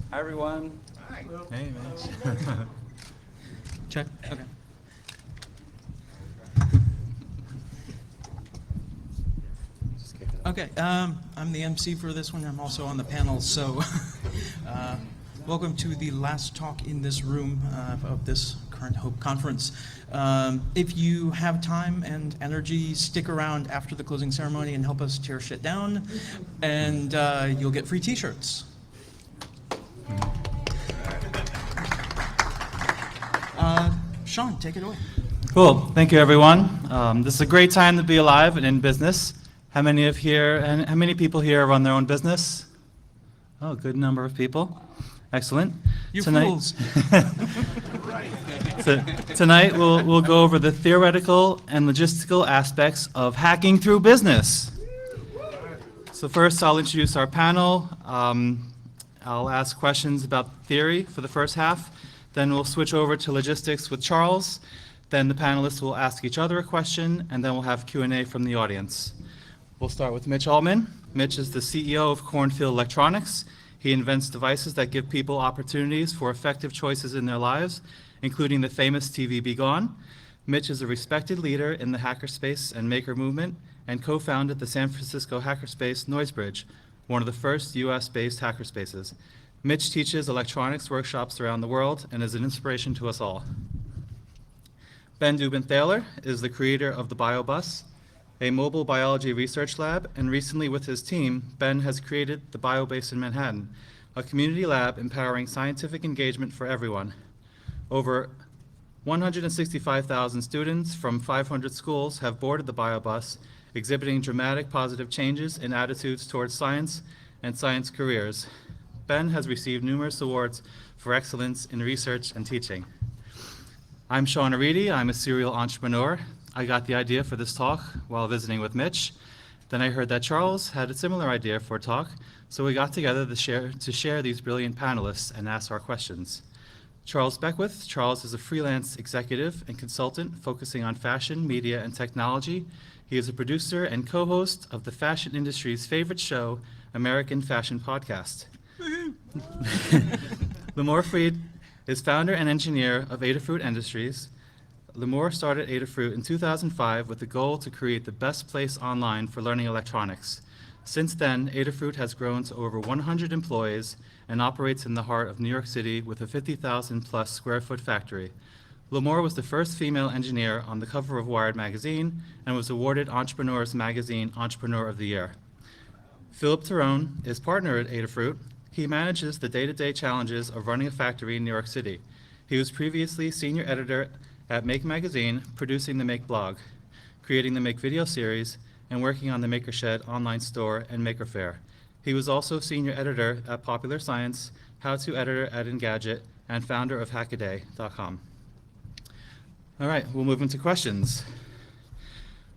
Hi, everyone. Hi. Hey, Mitch. Check. Okay. Okay. I'm the MC for this one. I'm also on the panel. So, welcome to the last talk in this room of this current Hope conference. If you have time and energy, stick around after the closing ceremony and help us tear shit down, and you'll get free T-shirts. Sean, take it away. Cool. Thank you, everyone. This is a great time to be alive and in business. How many people here run their own business? Oh, good number of people. Excellent. You fools. Tonight we'll go over the theoretical and logistical aspects of hacking through business. So first, I'll introduce our panel. I'll ask questions about theory for the first half. Then we'll switch over to logistics with Charles. Then the panelists will ask each other a question, and then we'll have Q&A from the audience. We'll start with Mitch Altman. Mitch is the CEO of Cornfield Electronics. He invents devices that give people opportunities for effective choices in their lives, including the famous TV Be Gone. Mitch is a respected leader in the hackerspace and maker movement and co-founded the San Francisco hackerspace Noisebridge, one of the first US-based hackerspaces. Mitch teaches electronics workshops around the world and is an inspiration to us all. Ben Dubin-Thaler is the creator of the BioBus, a mobile biology research lab, and recently with his team, Ben has created the BioBase in Manhattan, a community lab empowering scientific engagement for everyone. Over 165,000 students from 500 schools have boarded the BioBus, exhibiting dramatic positive changes in attitudes towards science and science careers. Ben has received numerous awards for excellence in research and teaching. I'm Sean Aridi. I'm a serial entrepreneur. I got the idea for this talk while visiting with Mitch. Then I heard that Charles had a similar idea for a talk, so we got together to share these brilliant panelists and ask our questions. Charles Beckwith. Charles is a freelance executive and consultant focusing on fashion, media, and technology. He is a producer and co-host of the fashion industry's favorite show, American Fashion Podcast. Limor Fried is founder and engineer of Adafruit Industries. Limor started Adafruit in 2005 with the goal to create the best place online for learning electronics. Since then, Adafruit has grown to over 100 employees and operates in the heart of New York City with a 50,000 plus square foot factory. Limor was the first female engineer on the cover of Wired magazine and was awarded Entrepreneurs Magazine Entrepreneur of the Year. Philip Terone is partner at Adafruit. He manages the day-to-day challenges of running a factory in New York City. He was previously senior editor at Make Magazine, producing the Make blog, creating the Make video series, and working on the Makershed online store and Maker Faire. He was also senior editor at Popular Science, how-to editor at Engadget, and founder of Hackaday.com. All right, we'll move into questions.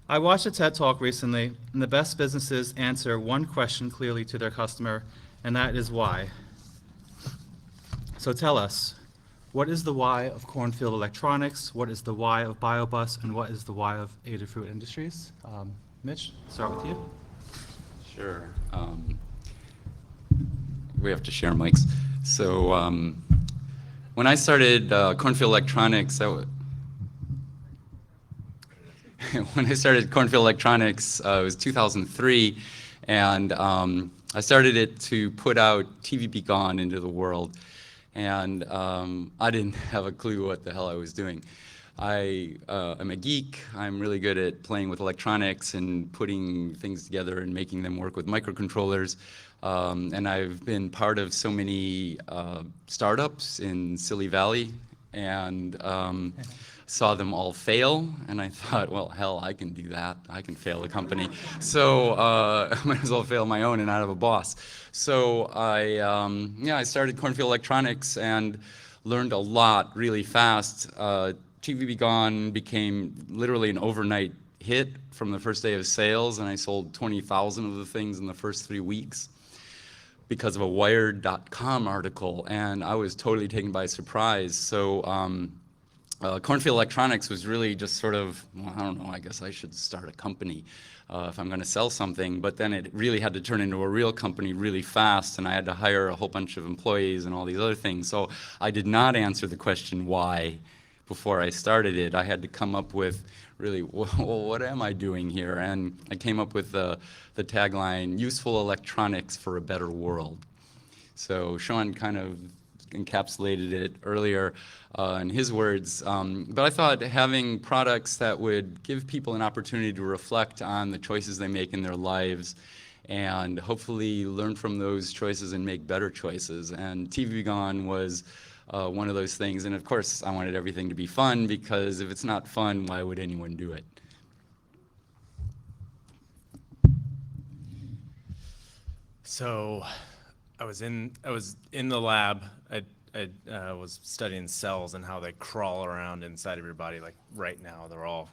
I watched a TED Talk recently, and the best businesses answer one question clearly to their customer, and that is why. So tell us, what is the why of Cornfield Electronics? What is the why of BioBus? And what is the why of Adafruit Industries? Mitch, start with you. Sure. We have to share mics. So when I started Cornfield Electronics, when I started Cornfield Electronics, it was 2003, and I started it to put out TV Be Gone into the world, and I didn't have a clue what the hell I was doing. I'm a geek. I'm really good at playing with electronics and putting things together and making them work with microcontrollers. And I've been part of so many startups in Silicon Valley, and saw them all fail, and I thought, well, hell, I can do that. I can fail a company. So I might as well fail my own and not have a boss. So I started Cornfield Electronics and learned a lot really fast. TV Be Gone became literally an overnight hit from the first day of sales, and I sold 20,000 of the things in the first 3 weeks because of a Wired.com article, and I was totally taken by surprise. So Cornfield Electronics was really just sort of, well, I don't know, I guess I should start a company if I'm going to sell something. But then it really had to turn into a real company really fast, and I had to hire a whole bunch of employees and all these other things. So I did not answer the question why before I started it. I had to come up with really, well, what am I doing here? And I came up with the tagline, useful electronics for a better world. So Sean kind of encapsulated it earlier in his words, but I thought having products that would give people an opportunity to reflect on the choices they make in their lives and hopefully learn from those choices and make better choices. And TV Be Gone was one of those things. And of course, I wanted everything to be fun, because if it's not fun, why would anyone do it? So I was in the lab. I was studying cells and how they crawl around inside of your body. Like right now, they're all,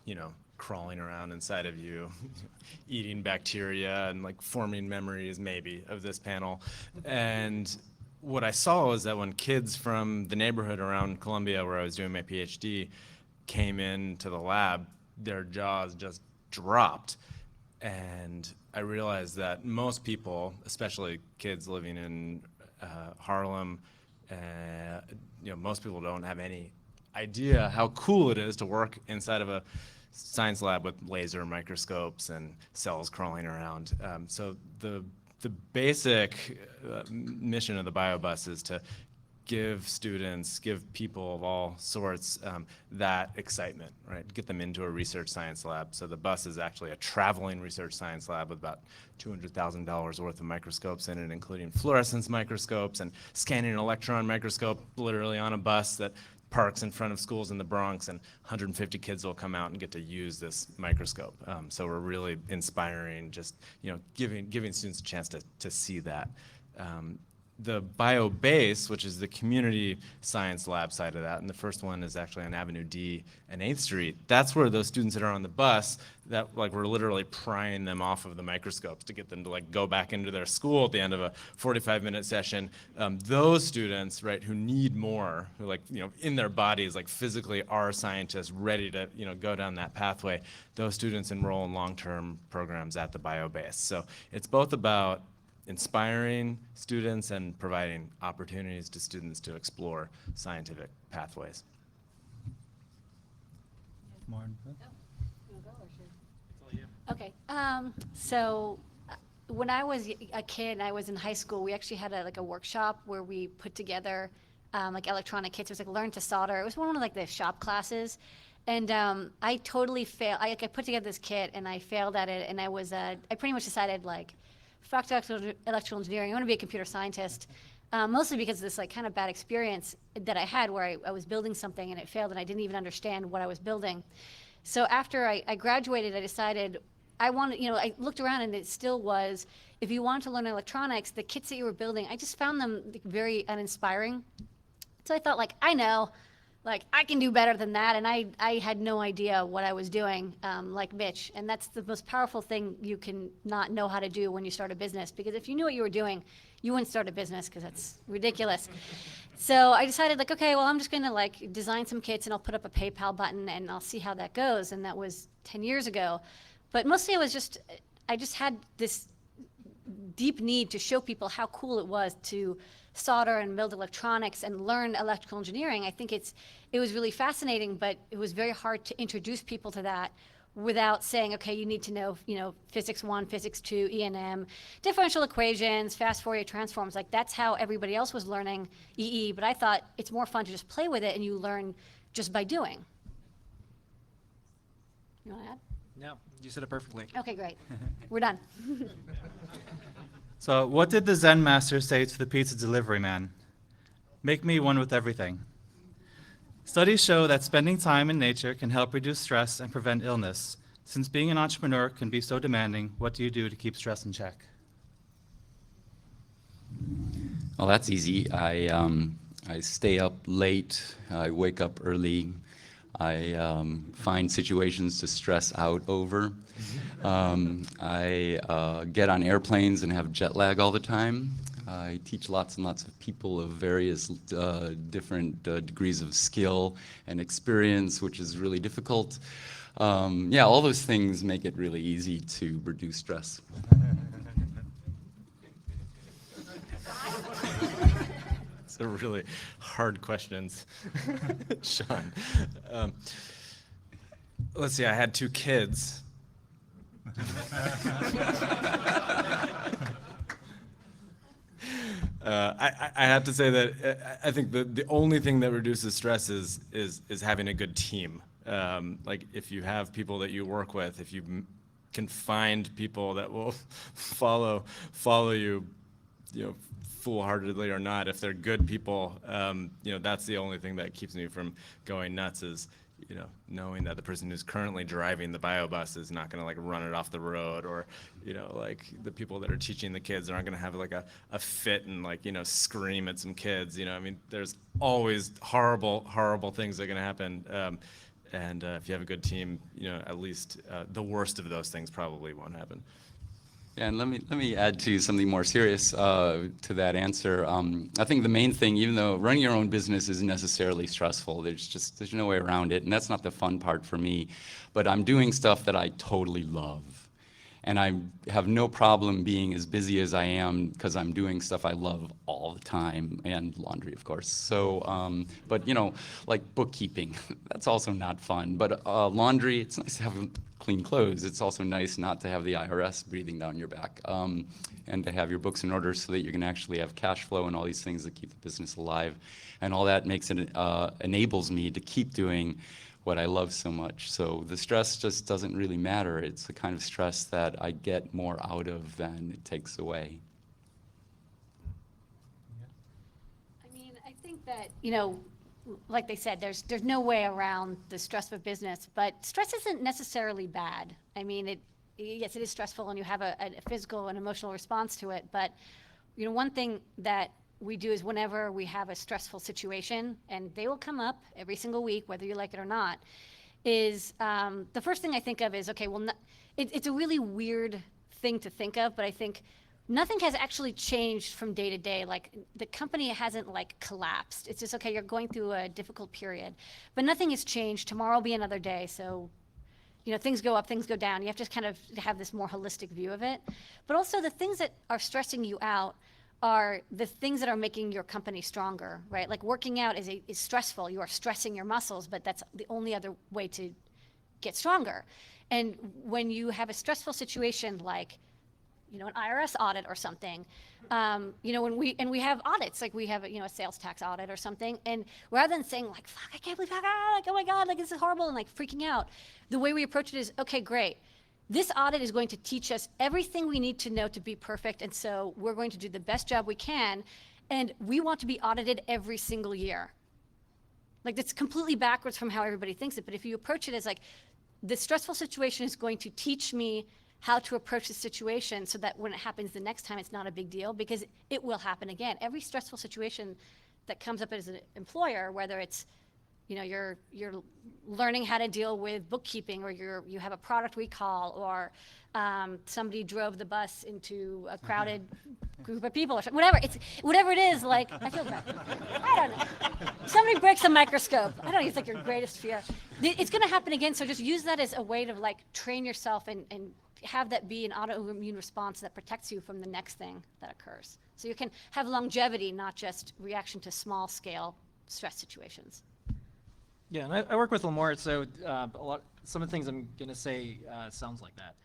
crawling around inside of you, eating bacteria and like forming memories maybe of this panel. And what I saw was that when kids from the neighborhood around Columbia, where I was doing my PhD, came into the lab, their jaws just dropped. And I realized that most people, especially kids living in Harlem, most people don't have any idea how cool it is to work inside of a science lab with laser microscopes and cells crawling around. So the basic mission of the BioBus is to give students, give people of all sorts that excitement, right? Get them into a research science lab. So the bus is actually a traveling research science lab with about $200,000 worth of microscopes in it, including fluorescence microscopes and scanning an electron microscope literally on a bus that parks in front of schools in the Bronx, and 150 kids will come out and get to use this microscope. So we're really inspiring, just giving students a chance to see that. The BioBase, which is the community science lab side of that, and the first one is actually on Avenue D and 8th Street. That's where those students that are on the bus, that we're literally prying them off of the microscopes to get them to go back into their school at the end of a 45-minute session. Those students, right, who need more, who in their bodies, physically are scientists ready to, go down that pathway, those students enroll in long-term programs at the BioBase. So it's both about inspiring students and providing opportunities to students to explore scientific pathways. More input? Okay, so when I was a kid and I was in high school, we actually had a workshop where we put together electronic kits. It was learn to solder. It was one of the shop classes. And I totally failed. I put together this kit and I failed at it, and I pretty much decided fuck electrical engineering, I want to be a computer scientist, mostly because of this kind of bad experience that I had where I was building something and it failed and I didn't even understand what I was building. So after I graduated, I decided I looked around and it still was, if you wanted to learn electronics, the kits that you were building, I just found them very uninspiring. So I thought I know, I can do better than that, and I had no idea what I was doing, like Mitch, and that's the most powerful thing you can not know how to do when you start a business, because if you knew what you were doing, you wouldn't start a business, because that's ridiculous. So I decided, okay, well, I'm just gonna design some kits, and I'll put up a PayPal button, and I'll see how that goes, and that was 10 years ago. But mostly I just had this deep need to show people how cool it was to solder and build electronics and learn electrical engineering. I think it was really fascinating, but it was very hard to introduce people to that without saying, okay, you need to know, physics 1, physics 2, E&M, differential equations, fast Fourier transforms. That's how everybody else was learning EE, but I thought it's more fun to just play with it and you learn just by doing. You want to add? No, you said it perfectly. Okay, great. We're done. So what did the Zen master say to the pizza delivery man? Make me one with everything. Studies show that spending time in nature can help reduce stress and prevent illness. Since being an entrepreneur can be so demanding, what do you do to keep stress in check? Well, that's easy. I stay up late. I wake up early. I find situations to stress out over. I get on airplanes and have jet lag all the time. I teach lots and lots of people of various different degrees of skill and experience, which is really difficult. Yeah, all those things make it really easy to reduce stress. It's a really hard questions, Sean. Let's see, I had 2 kids. I have to say that I think the only thing that reduces stress is having a good team. Like if you have people that you work with, if you can find people that will follow you, foolhardily or not, if they're good people, that's the only thing that keeps me from going nuts is, knowing that the person who's currently driving the bio bus is not going to like run it off the road, or, like the people that are teaching the kids aren't going to have like a fit and like, scream at some kids. I mean, there's always horrible things that are going to happen. And if you have a good team, at least the worst of those things probably won't happen. Yeah, and let me add to something more serious to that answer. I think the main thing, even though running your own business isn't necessarily stressful, there's no way around it, and that's not the fun part for me. But I'm doing stuff that I totally love, and I have no problem being as busy as I am because I'm doing stuff I love all the time, and laundry, of course. So, but like bookkeeping, that's also not fun. But laundry, it's nice to have clean clothes. It's also nice not to have the IRS breathing down your back, and to have your books in order so that you can actually have cash flow and all these things that keep the business alive. And all that makes it, enables me to keep doing what I love so much. So the stress just doesn't really matter. It's the kind of stress that I get more out of than it takes away. I mean, I think that, like they said, there's no way around the stress of business, but stress isn't necessarily bad. I mean, yes, it is stressful and you have a physical and emotional response to it, but one thing that we do is whenever we have a stressful situation, and they will come up every single week, whether you like it or not, is the first thing I think of is, okay, well, it's a really weird thing to think of, but I think nothing has actually changed from day to day. Like the company hasn't like collapsed. It's just, okay, you're going through a difficult period, but nothing has changed. Tomorrow will be another day. So, things go up, things go down. You have to kind of have this more holistic view of it. But also the things that are stressing you out are the things that are making your company stronger, right? Like working out is stressful. You are stressing your muscles, but that's the only other way to get stronger. And when you have a stressful situation like, an IRS audit or something, when we have audits, like we have a sales tax audit or something, and rather than saying like, fuck, I can't believe, like, oh my God, like this is horrible, and like freaking out, the way we approach it is, okay, great. This audit is going to teach us everything we need to know to be perfect, and so we're going to do the best job we can, and we want to be audited every single year. Like that's completely backwards from how everybody thinks it, but if you approach it as like, the stressful situation is going to teach me how to approach the situation so that when it happens the next time, it's not a big deal, because it will happen again. Every stressful situation that comes up as an employer, whether it's you're learning how to deal with bookkeeping, or you have a product recall, or somebody drove the bus into a crowded group of people, or something. Whatever it is, like, I feel bad. I don't know. Somebody breaks a microscope. I don't know, it's like your greatest fear. It's gonna happen again, so just use that as a way to like train yourself and have that be an autoimmune response that protects you from the next thing that occurs. So you can have longevity, not just reaction to small scale stress situations. Yeah, and I work with Lamore, so some of the things I'm going to say sounds like that.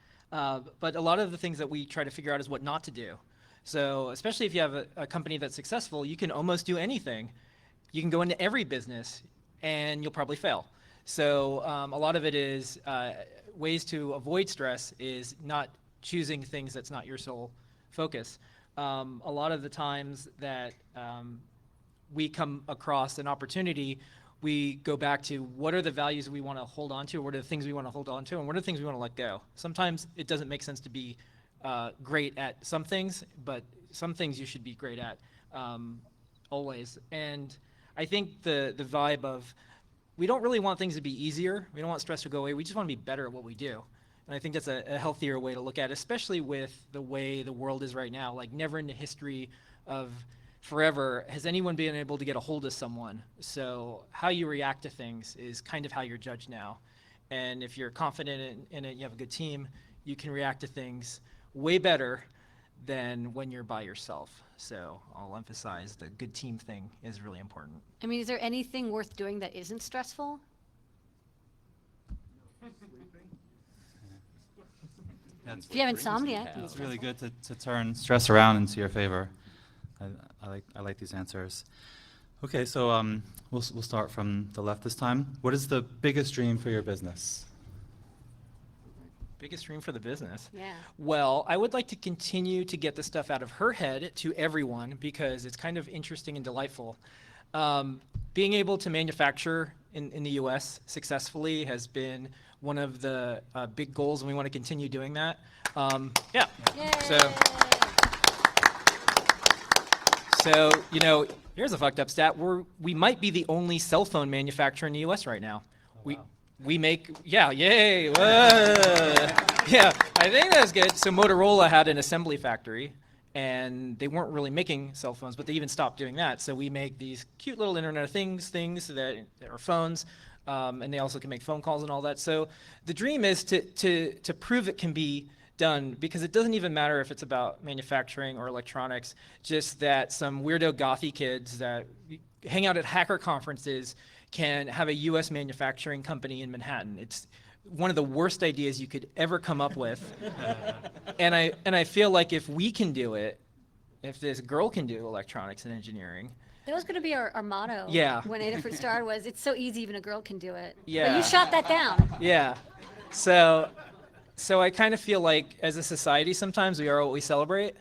But a lot of the things that we try to figure out is what not to do. So especially if you have a company that's successful, you can almost do anything. You can go into every business and you'll probably fail. So a lot of it is ways to avoid stress is not choosing things that's not your sole focus. A lot of the times that we come across an opportunity, we go back to what are the values we want to hold on to, what are the things we want to hold on to, and what are the things we want to let go. Sometimes it doesn't make sense to be great at some things, but some things you should be great at always. And I think the vibe of, we don't really want things to be easier. We don't want stress to go away. We just want to be better at what we do. And I think that's a healthier way to look at it, especially with the way the world is right now. Like never in the history of forever, has anyone been able to get a hold of someone? So how you react to things is kind of how you're judged now. And if you're confident in it, you have a good team, you can react to things way better than when you're by yourself. So I'll emphasize the good team thing is really important. I mean, is there anything worth doing that isn't stressful? If you have insomnia, It's really good to turn stress around into your favor. I like these answers. Okay, so we'll start from the left this time. What is the biggest dream for your business? Biggest dream for the business? yeah. Well, I would like to continue to get the stuff out of her head to everyone because it's kind of interesting and delightful. Being able to manufacture in the US successfully has been one of the big goals, and we want to continue doing that. Yeah. Yay. So, you know, here's a fucked up stat. We might be the only cell phone manufacturer in the US right now. We make, yeah, yay, whoa. Yeah, I think that's good. So Motorola had an assembly factory, and they weren't really making cell phones, but they even stopped doing that. So we make these cute little Internet of things that are phones, and they also can make phone calls and all that. So the dream is to prove it can be done, because it doesn't even matter if it's about manufacturing or electronics, just that some weirdo gothy kids that hang out at hacker conferences can have a US manufacturing company in Manhattan. It's one of the worst ideas you could ever come up with. And I feel like if we can do it, if this girl can do electronics and engineering. That was going to be our motto. Yeah. When It started was, it's so easy, even a girl can do it. But Yeah. you shot that down. Yeah. So I kind of feel like as a society sometimes we are what we celebrate.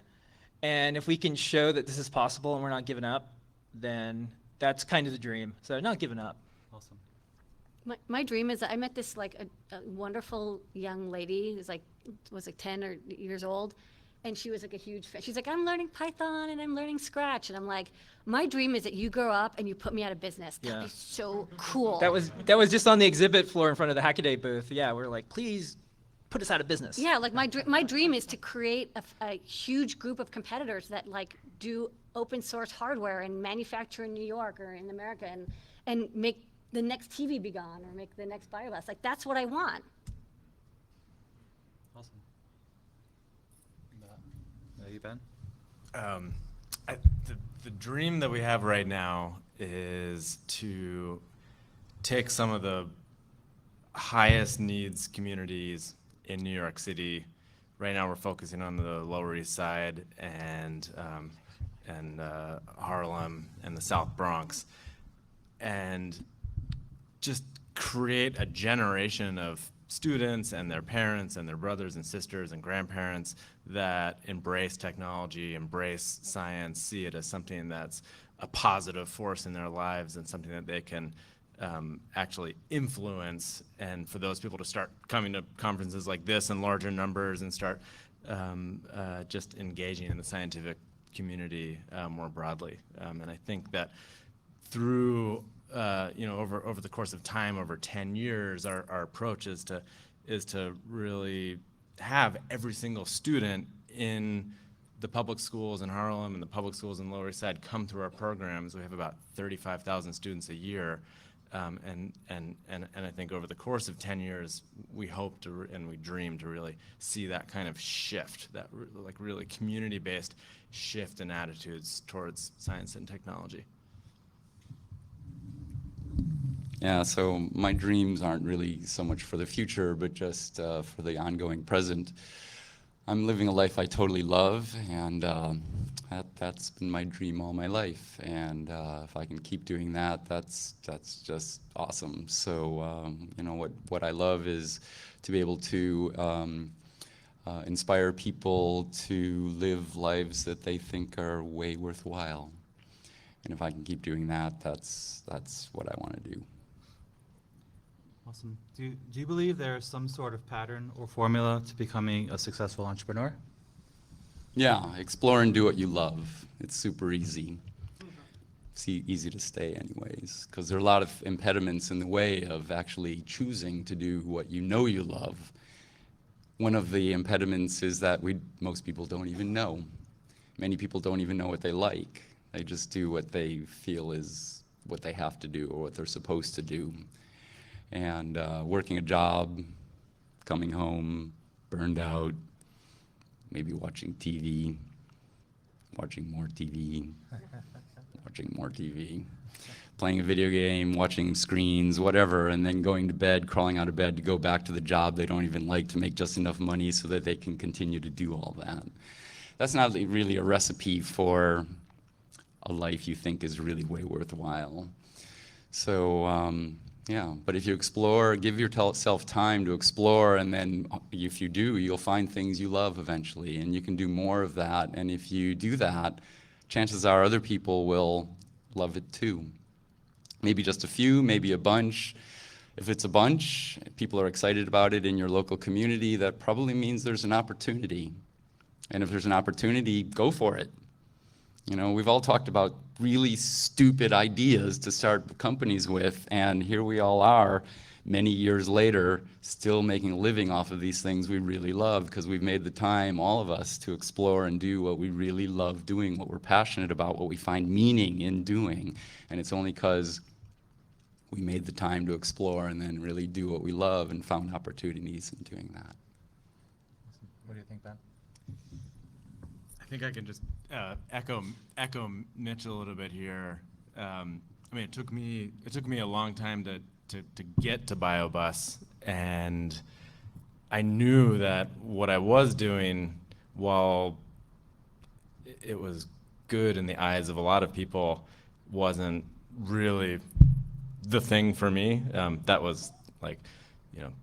And if we can show that this is possible and we're not giving up, then that's kind of the dream. So not giving up. Awesome. My dream is that I met this like a wonderful young lady who's was 10 or years old, and she was like a huge fan. She's like, I'm learning Python and I'm learning Scratch, and I'm like, my dream is that you grow up and you put me out of business. That'd Yeah. be so cool. That was just on the exhibit floor in front of the Hackaday booth. Yeah, we're like, please put us out of business. Yeah, like my dream is to create a huge group of competitors that like do open source hardware and manufacture in New York or in America and make the next TV be gone or make the next BioBlast. Like that's what I want. Awesome. You, Ben? The dream that we have right now is to take some of the highest needs communities in New York City. Right now we're focusing on the Lower East Side and Harlem and the South Bronx, and just create a generation of students and their parents and their brothers and sisters and grandparents that embrace technology, embrace science, see it as something that's a positive force in their lives and something that they can actually influence, and for those people to start coming to conferences like this in larger numbers and start just engaging in the scientific community more broadly. And I think that through over the course of time, over 10 years, our approach is to really have every single student in the public schools in Harlem and the public schools in Lower East Side come through our programs. We have about 35,000 students a year. And I think over the course of 10 years, we hope to and we dream to really see that kind of shift, that like really community-based shift in attitudes towards science and technology. Yeah, so my dreams aren't really so much for the future, but just for the ongoing present. I'm living a life I totally love, and that's been my dream all my life. And if I can keep doing that, that's just awesome. So what I love is to be able to inspire people to live lives that they think are way worthwhile. And if I can keep doing that, that's what I want to do. Awesome. Do you believe there's some sort of pattern or formula to becoming a successful entrepreneur? Yeah, explore and do what you love. It's super easy. It's easy to stay anyways, because there are a lot of impediments in the way of actually choosing to do what you know you love. One of the impediments is that most people don't even know. Many people don't even know what they like. They just do what they feel is what they have to do or what they're supposed to do. And working a job, coming home, burned out, maybe watching TV, watching more TV, watching more TV, playing a video game, watching screens, whatever, and then going to bed, crawling out of bed to go back to the job they don't even like to make just enough money so that they can continue to do all that. That's not really a recipe for a life you think is really way worthwhile. So, yeah, but if you explore, give yourself time to explore, and then if you do, you'll find things you love eventually, and you can do more of that. And if you do that, chances are other people will love it too. Maybe just a few, maybe a bunch. If it's a bunch, people are excited about it in your local community, that probably means there's an opportunity. And if there's an opportunity, go for it. You know, we've all talked about really stupid ideas to start companies with, and here we all are, many years later, still making a living off of these things we really love, because we've made the time, all of us, to explore and do what we really love doing, what we're passionate about, what we find meaning in doing. And it's only because we made the time to explore and then really do what we love and found opportunities in doing that. What do you think, Ben? I think I can just echo Mitch a little bit here. I mean, it took me a long time to get to BioBus, and I knew that what I was doing, while it was good in the eyes of a lot of people, wasn't really the thing for me. That was like, you know,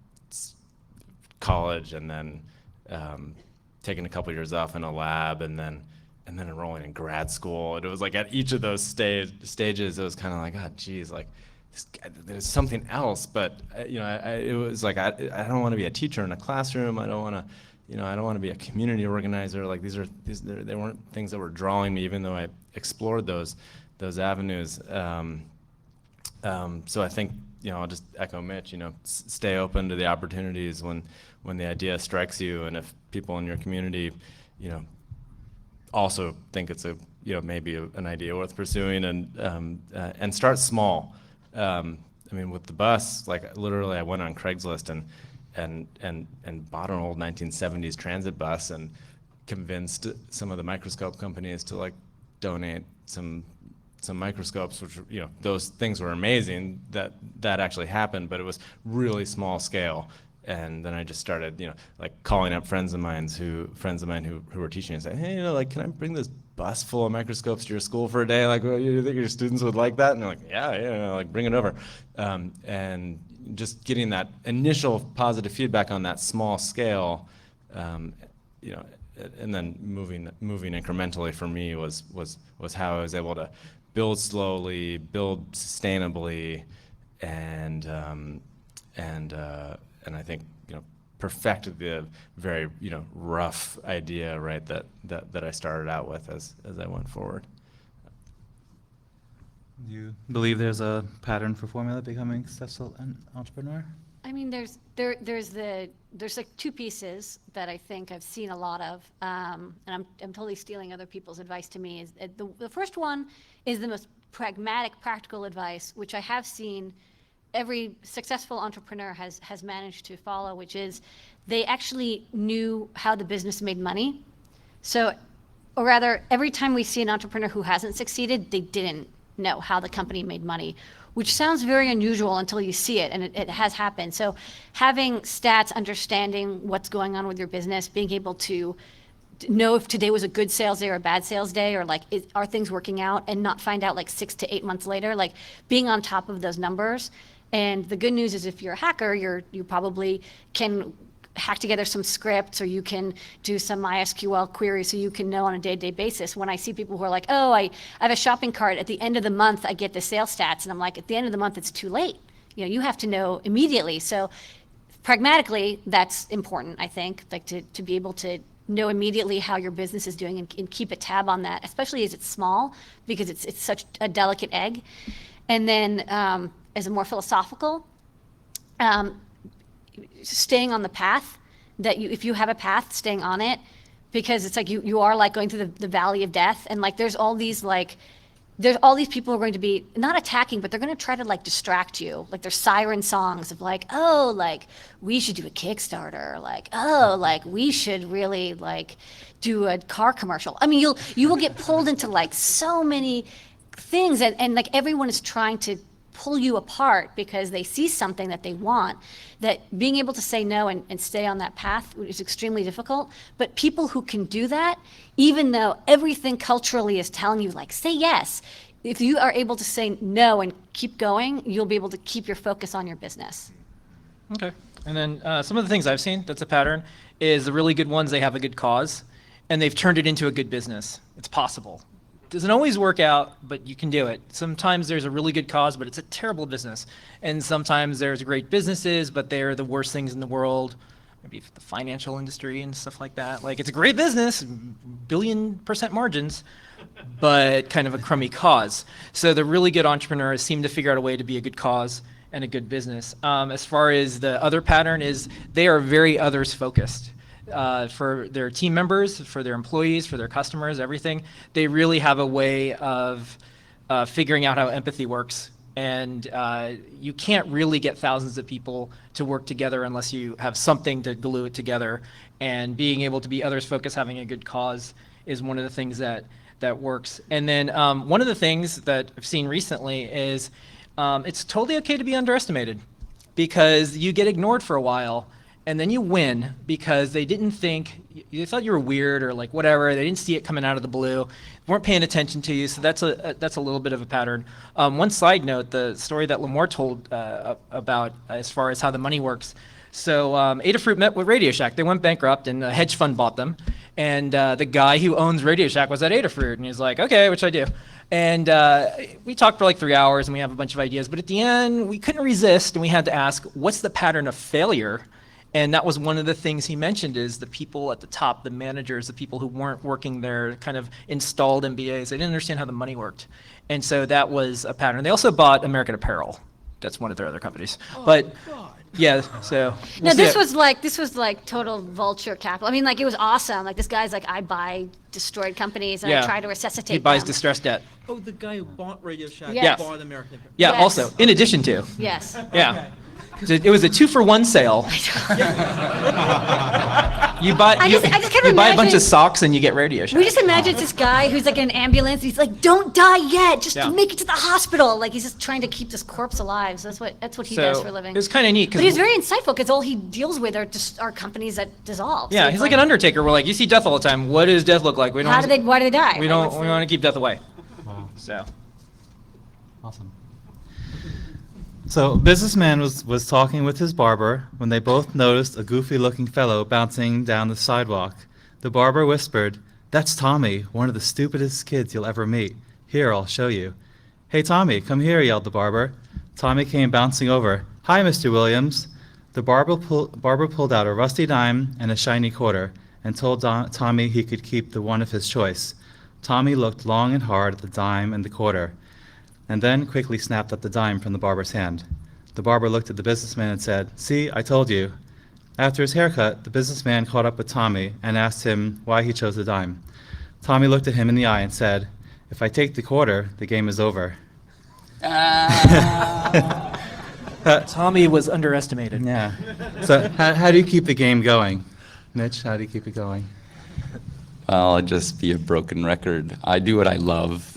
college, and then taking a couple years off in a lab, and then enrolling in grad school. And it was like at each of those stages, it was kind of like, oh, geez, like there's something else. But you know, it was like I don't want to be a teacher in a classroom. I don't want to, you know, I don't want to be a community organizer. Like they weren't things that were drawing me, even though I explored those avenues. So I think, you know, I'll just echo Mitch, you know, stay open to the opportunities when the idea strikes you, and if people in your community, you know, also think it's maybe an idea worth pursuing, and start small. I mean, with the bus, like literally I went on Craigslist and bought an old 1970s transit bus and convinced some of the microscope companies to like donate some microscopes, which, you know, those things were amazing that actually happened, but it was really small scale. And then I just started, you know, like calling up friends of mine who were teaching and saying, hey, you know, like, can I bring this bus full of microscopes to your school for a day? Like, well, you think your students would like that? And they're like, yeah, like bring it over. And just getting that initial positive feedback on that small scale, you know, and then moving incrementally for me was how I was able to build slowly, build sustainably, and I think, you know, perfected the very, you know, rough idea, right, that I started out with as I went forward. Do you believe there's a pattern for formula becoming a successful entrepreneur? I mean, there's like two pieces that I think I've seen a lot of, and I'm totally stealing other people's advice to me. Is the first one is the most pragmatic, practical advice, which I have seen every successful entrepreneur has managed to follow, which is they actually knew how the business made money. So, or rather, every time we see an entrepreneur who hasn't succeeded, they didn't know how the company made money, which sounds very unusual until you see it, and it has happened. So having stats, understanding what's going on with your business, being able to know if today was a good sales day or a bad sales day, or like, are things working out, and not find out like 6 to 8 months later, like being on top of those numbers. And the good news is if you're a hacker, you probably can hack together some scripts, or you can do some MySQL queries so you can know on a day-to-day basis. When I see people who are like, oh, I have a shopping cart, at the end of the month I get the sales stats, and I'm like, at the end of the month it's too late. You know, you have to know immediately. So pragmatically, that's important, I think, like to be able to know immediately how your business is doing and keep a tab on that, especially as it's small, because it's such a delicate egg. And then as a more philosophical, staying on the path, that if you have a path, staying on it, because it's like you are like going through the valley of death, and like there's all these people who are going to be not attacking, but they're going to try to like distract you. Like there's siren songs of like, oh, like we should do a Kickstarter, like, oh, like we should really like do a car commercial. I mean, you will get pulled into like so many things, and like everyone is trying to pull you apart because they see something that they want, that being able to say no and stay on that path is extremely difficult. But people who can do that, even though everything culturally is telling you like, say yes, if you are able to say no and keep going, you'll be able to keep your focus on your business. Okay. And then some of the things I've seen that's a pattern is the really good ones, they have a good cause and they've turned it into a good business. It's possible. Doesn't always work out, but you can do it. Sometimes there's a really good cause, but it's a terrible business. And sometimes there's great businesses, but they're the worst things in the world. Maybe the financial industry and stuff like that. Like it's a great business, billion% margins, but kind of a crummy cause. So the really good entrepreneurs seem to figure out a way to be a good cause and a good business. As far as the other pattern is, they are very others focused. For their team members, for their employees, for their customers, everything. They really have a way of figuring out how empathy works. And you can't really get thousands of people to work together unless you have something to glue it together. And being able to be others focused, having a good cause is one of the things that works. And then one of the things that I've seen recently is it's totally okay to be underestimated because you get ignored for a while. And then you win because they didn't think, they thought you were weird or like whatever. They didn't see it coming out of the blue, weren't paying attention to you. So that's a little bit of a pattern. One side note, the story that Lamore told about as far as how the money works. So Adafruit met with Radio Shack. They went bankrupt and a hedge fund bought them. And the guy who owns Radio Shack was at Adafruit. And he's like, okay, what should I do? And we talked for like 3 hours and we have a bunch of ideas. But at the end, we couldn't resist and we had to ask, what's the pattern of failure? And that was one of the things he mentioned is the people at the top, the managers, the people who weren't working there, kind of installed MBAs. They didn't understand how the money worked. And so that was a pattern. They also bought American Apparel. That's one of their other companies. But yeah, so. No, this was like total vulture capital. I mean, like it was awesome. Like this guy's like, I buy destroyed companies and I try to resuscitate He buys them. distressed debt. Oh, the guy who bought Radio Shack Yes. bought American. Yeah, Yes. also, in addition to. Yes. Yeah. It was a 2-for-1 sale. You buy I just can't you buy a bunch imagine- of socks and you get Radio Shack. We just imagine it's this guy who's like in an ambulance. He's like, "Don't die yet, just Yeah. make it to the hospital." Like he's just trying to keep this corpse alive. So that's what he does for a living. It was kind of neat But he's because very insightful because all he deals with are companies that dissolve. So yeah, it's he's like an undertaker. We're like, you see death all the time. What does death look like? We don't. Why do they die? We Like, don't. what's We the- want to keep death away. Wow. So. Awesome. So, a businessman was talking with his barber when they both noticed a goofy-looking fellow bouncing down the sidewalk. The barber whispered, "That's Tommy, one of the stupidest kids you'll ever meet. Here, I'll show you." "Hey, Tommy, come here," yelled the barber. Tommy came bouncing over. "Hi, Mr. Williams." The barber pulled out a rusty dime and a shiny quarter and told Tommy he could keep the one of his choice. Tommy looked long and hard at the dime and the quarter, and then quickly snapped up the dime from the barber's hand. The barber looked at the businessman and said, "See, I told you." After his haircut, the businessman caught up with Tommy and asked him why he chose the dime. Tommy looked at him in the eye and said, "If I take the quarter, the game is over." Tommy was underestimated. Yeah. So how do you keep the game going? Mitch, how do you keep it going? Well, I'd just be a broken record. I do what I love.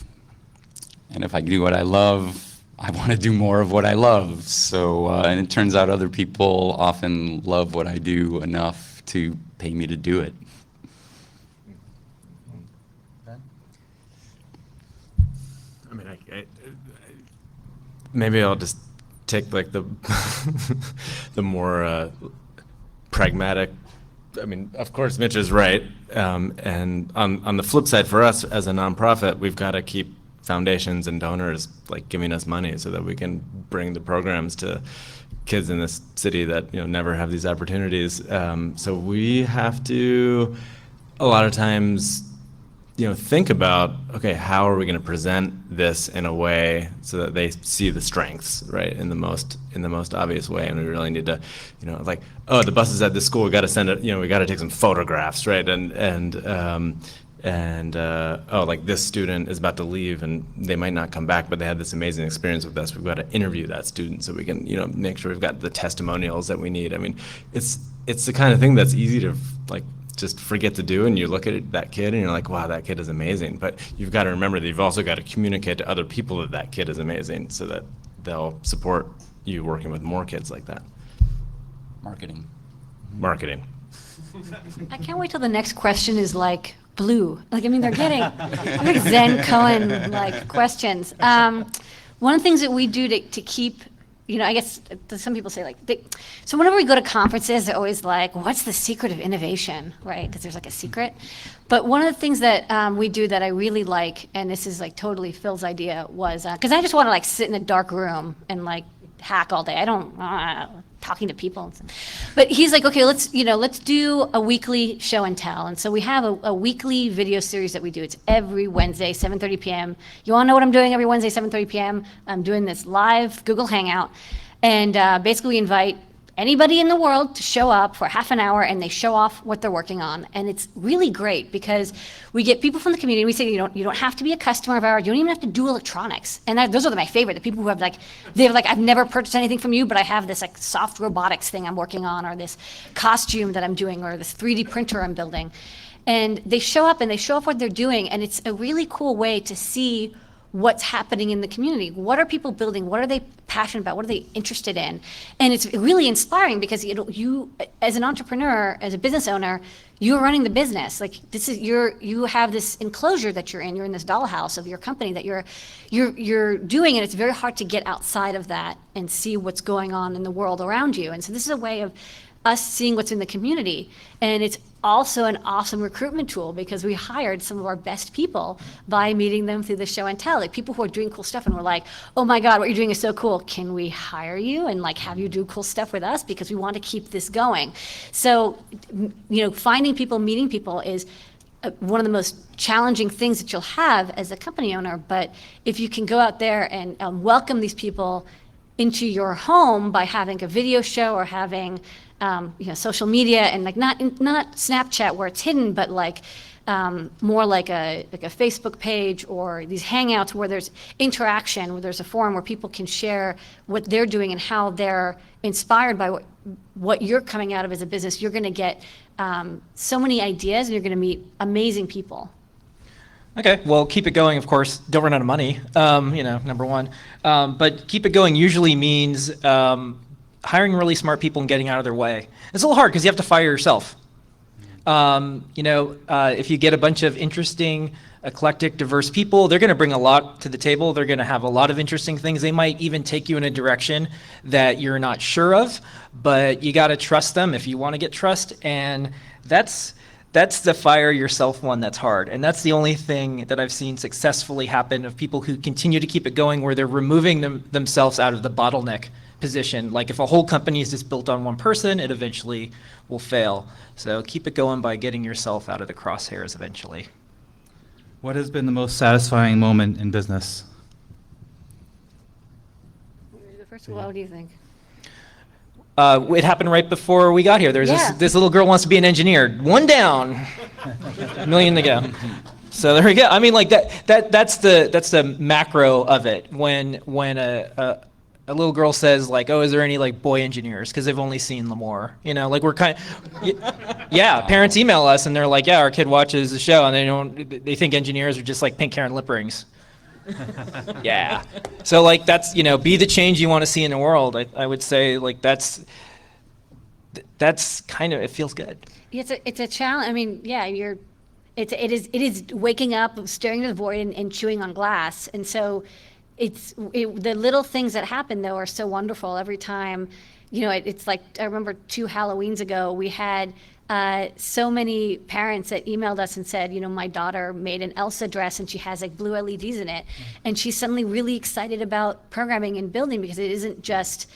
And if I do what I love, I want to do more of what I love. So, and it turns out other people often love what I do enough to pay me to do it. I mean, maybe I'll just take like the the more pragmatic. I mean, of course, Mitch is right. And on the flip side, for us as a nonprofit, we've got to keep foundations and donors like giving us money so that we can bring the programs to kids in this city that never have these opportunities. So we have to a lot of times think about, okay, how are we going to present this in a way so that they see the strengths, right, in the most obvious way. And we really need to, like, oh, the bus is at this school, we got to send it, we got to take some photographs, right, oh, like this student is about to leave and they might not come back, but they had this amazing experience with us. We've got to interview that student so we can, make sure we've got the testimonials that we need. I mean, it's the kind of thing that's easy to like just forget to do, and you look at that kid and you're like, wow, that kid is amazing. But you've got to remember that you've also got to communicate to other people that that kid is amazing so that they'll support you working with more kids like that. Marketing. Marketing. I can't wait till the next question is like blue. Like, I mean, they're getting like Zen Cohen like questions. One of the things that we do to keep, I guess some people say so whenever we go to conferences, they're always like, what's the secret of innovation, right? Because there's like a secret. But one of the things that we do that I really like, and this is like totally Phil's idea, was, because I just want to like sit in a dark room and like hack all day. I don't, talking to people. But he's like, okay, let's do a weekly show and tell. And so we have a weekly video series that we do. It's every Wednesday, 7:30 p.m. You want to know what I'm doing every Wednesday, 7:30 p.m.? I'm doing this live Google Hangout. And basically we invite anybody in the world to show up for half an hour, and they show off what they're working on. And it's really great because we get people from the community. We say, you don't have to be a customer of ours. You don't even have to do electronics. And those are my favorite, the people who have I've never purchased anything from you, but I have this like soft robotics thing I'm working on, or this costume that I'm doing, or this 3D printer I'm building. And they show up and they show off what they're doing. And it's a really cool way to see what's happening in the community. What are people building? What are they passionate about? What are they interested in? And it's really inspiring because you as an entrepreneur, as a business owner, you're running the business. Like you have this enclosure that you're in this dollhouse of your company that you're doing, and it's very hard to get outside of that and see what's going on in the world around you. And so this is a way of us seeing what's in the community. And it's also an awesome recruitment tool because we hired some of our best people by meeting them through the show and tell. Like people who are doing cool stuff and we're like, oh my God, what you're doing is so cool. Can we hire you and like have you do cool stuff with us because we want to keep this going. So, finding people, meeting people is one of the most challenging things that you'll have as a company owner. But if you can go out there and welcome these people into your home by having a video show or having social media, and like not Snapchat where it's hidden, but like more like a Facebook page or these hangouts where there's interaction, where there's a forum where people can share what they're doing and how they're inspired by what you're coming out of as a business. You're going to get so many ideas, and you're going to meet amazing people. Okay, well, keep it going, of course. Don't run out of money, number one. But keep it going usually means hiring really smart people and getting out of their way. It's a little hard because you have to fire yourself. If you get a bunch of interesting, eclectic, diverse people, they're going to bring a lot to the table. They're going to have a lot of interesting things. They might even take you in a direction that you're not sure of, but you got to trust them if you want to get trust. And that's the fire yourself one that's hard. And that's the only thing that I've seen successfully happen of people who continue to keep it going, where they're removing themselves out of the bottleneck position. Like if a whole company is just built on one person, it eventually will fail. So keep it going by getting yourself out of the crosshairs eventually. What has been the most satisfying moment in business? First of all, what do you think? It happened right before we got here. There's this little girl wants to be an engineer. One down, a million to go. So there we go. I mean, like that's the macro of it. When a little girl says like, oh, is there any like boy engineers? Because they've only seen Lemoore. Like we're yeah, parents email us and they're like, yeah, our kid watches the show and they think engineers are just like pink hair and lip rings. Yeah. So like that's, be the change you want to see in the world. I would say like that's kind of, it feels good. It's a challenge. I mean, yeah, it is waking up, staring at the void and chewing on glass. And so the little things that happen though are so wonderful every time. It's like, I remember 2 Halloweens ago, we had so many parents that emailed us and said, my daughter made an Elsa dress and she has like blue LEDs in it. And she's suddenly really excited about programming and building because it isn't just,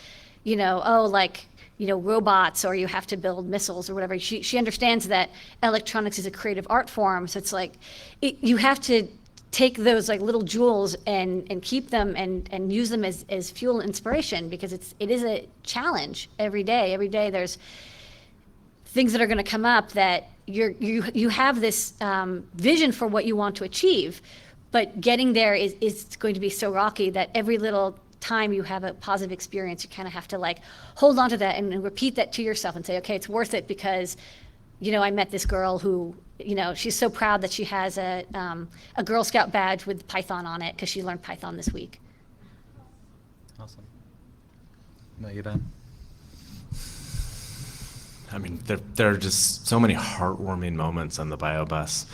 robots, or you have to build missiles or whatever. She understands that electronics is a creative art form. So it's like, you have to take those like little jewels and keep them and use them as fuel and inspiration, because it is a challenge every day. Every day there's things that are going to come up that you have this vision for what you want to achieve, but getting there is going to be so rocky that every little time you have a positive experience, you kind of have to like hold on to that and repeat that to yourself and say, okay, it's worth it because, I met this girl who, she's so proud that she has a Girl Scout badge with Python on it because she learned Python this week. Awesome. No, you, Ben? I mean, there are just so many heartwarming moments on the bio bus.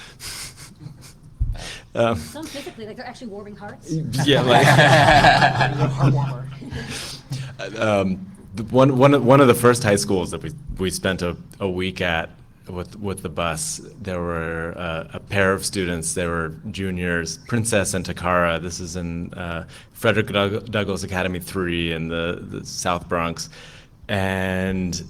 Some physically, like they're actually warming hearts. Yeah, like one of the first high schools that we spent a week at with the bus, there were a pair of students. They were juniors, Princess and Takara. This is in Frederick Douglass Academy 3 in the South Bronx, and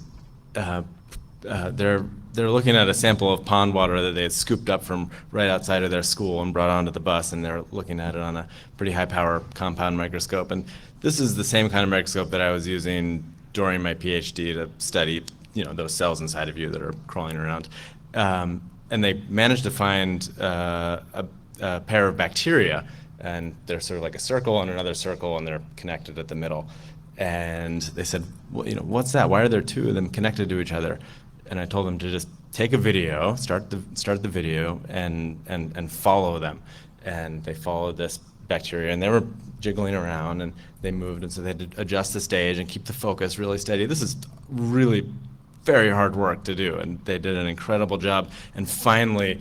they're looking at a sample of pond water that they had scooped up from right outside of their school and brought onto the bus, and they're looking at it on a pretty high power compound microscope. And this is the same kind of microscope that I was using during my PhD to study, those cells inside of you that are crawling around. And they managed to find a pair of bacteria, and they're sort of like a circle and another circle, and they're connected at the middle. And they said, well, what's that? Why are there two of them connected to each other? And I told them to just take a video, start the video, and follow them. And they followed this bacteria, and they were jiggling around, and they moved, and so they had to adjust the stage and keep the focus really steady. This is really very hard work to do, and they did an incredible job. And finally,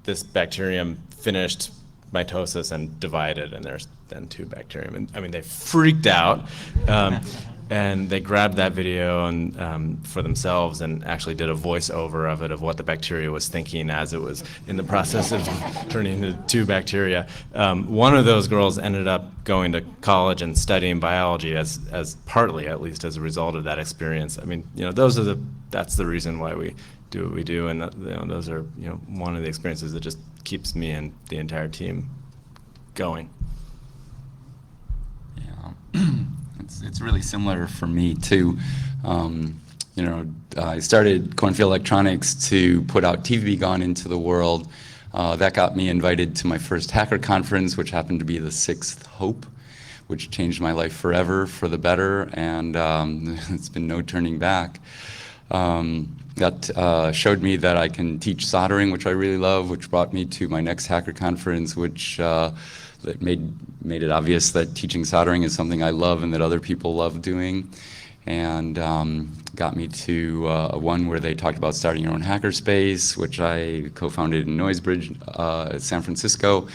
this bacterium finished mitosis and divided, and there's then two bacterium. And I mean, they freaked out. And they grabbed that video and for themselves and actually did a voiceover of it, of what the bacteria was thinking as it was in the process of turning into two bacteria. One of those girls ended up going to college and studying biology as partly, at least, as a result of that experience. I mean, that's the reason why we do what we do, and those are one of the experiences that just keeps me and the entire team going. Yeah. It's really similar for me too. I started Cornfield Electronics to put out TV Gone into the world. That got me invited to my first hacker conference, which happened to be the 6th HOPE, which changed my life forever for the better, and it's been no turning back. That showed me that I can teach soldering, which I really love, which brought me to my next hacker conference, which that made it obvious that teaching soldering is something I love and that other people love doing, and got me to one where they talked about starting your own hackerspace, which I co-founded in Noisebridge, San Francisco,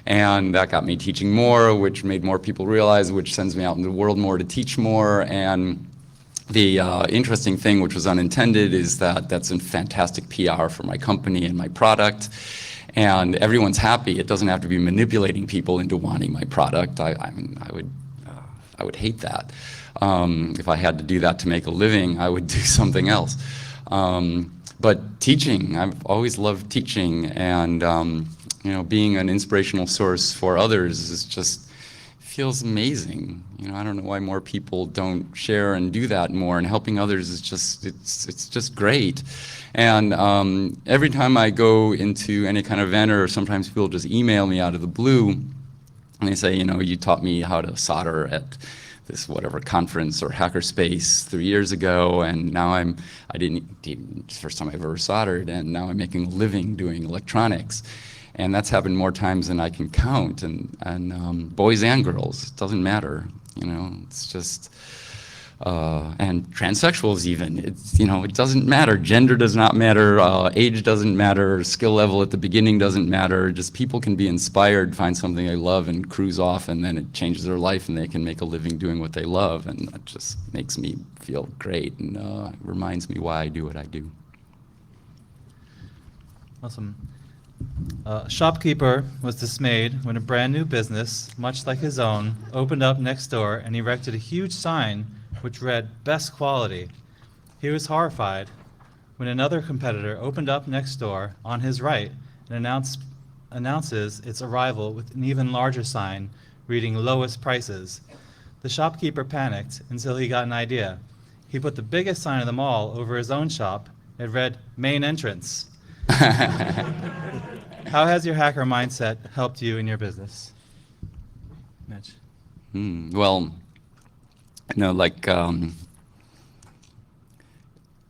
and that got me teaching more, which made more people realize, which sends me out in the world more to teach more. And the interesting thing, which was unintended, is that that's a fantastic PR for my company and my product. And everyone's happy. It doesn't have to be manipulating people into wanting my product. I mean, I would hate that. If I had to do that to make a living, I would do something else. But teaching, I've always loved teaching, and being an inspirational source for others is just feels amazing. I don't know why more people don't share and do that more, and helping others is just, it's just great. And every time I go into any kind of event, or sometimes people just email me out of the blue, and they say, you taught me how to solder at this whatever conference or hackerspace 3 years ago, and now it's the first time I've ever soldered, and now I'm making a living doing electronics. And that's happened more times than I can count, and boys and girls, it doesn't matter, it's just, and transsexuals even, it doesn't matter. Gender does not matter, age doesn't matter, skill level at the beginning doesn't matter. Just people can be inspired, find something they love, and cruise off, and then it changes their life, and they can make a living doing what they love, and that just makes me feel great, and reminds me why I do what I do. Awesome. A shopkeeper was dismayed when a brand new business, much like his own, opened up next door and erected a huge sign which read "Best Quality." He was horrified when another competitor opened up next door on his right and announces its arrival with an even larger sign reading lowest prices. The shopkeeper panicked until he got an idea. He put the biggest sign of them all over his own shop. It read, "Main entrance." How has your hacker mindset helped you in your business? Mitch. Well,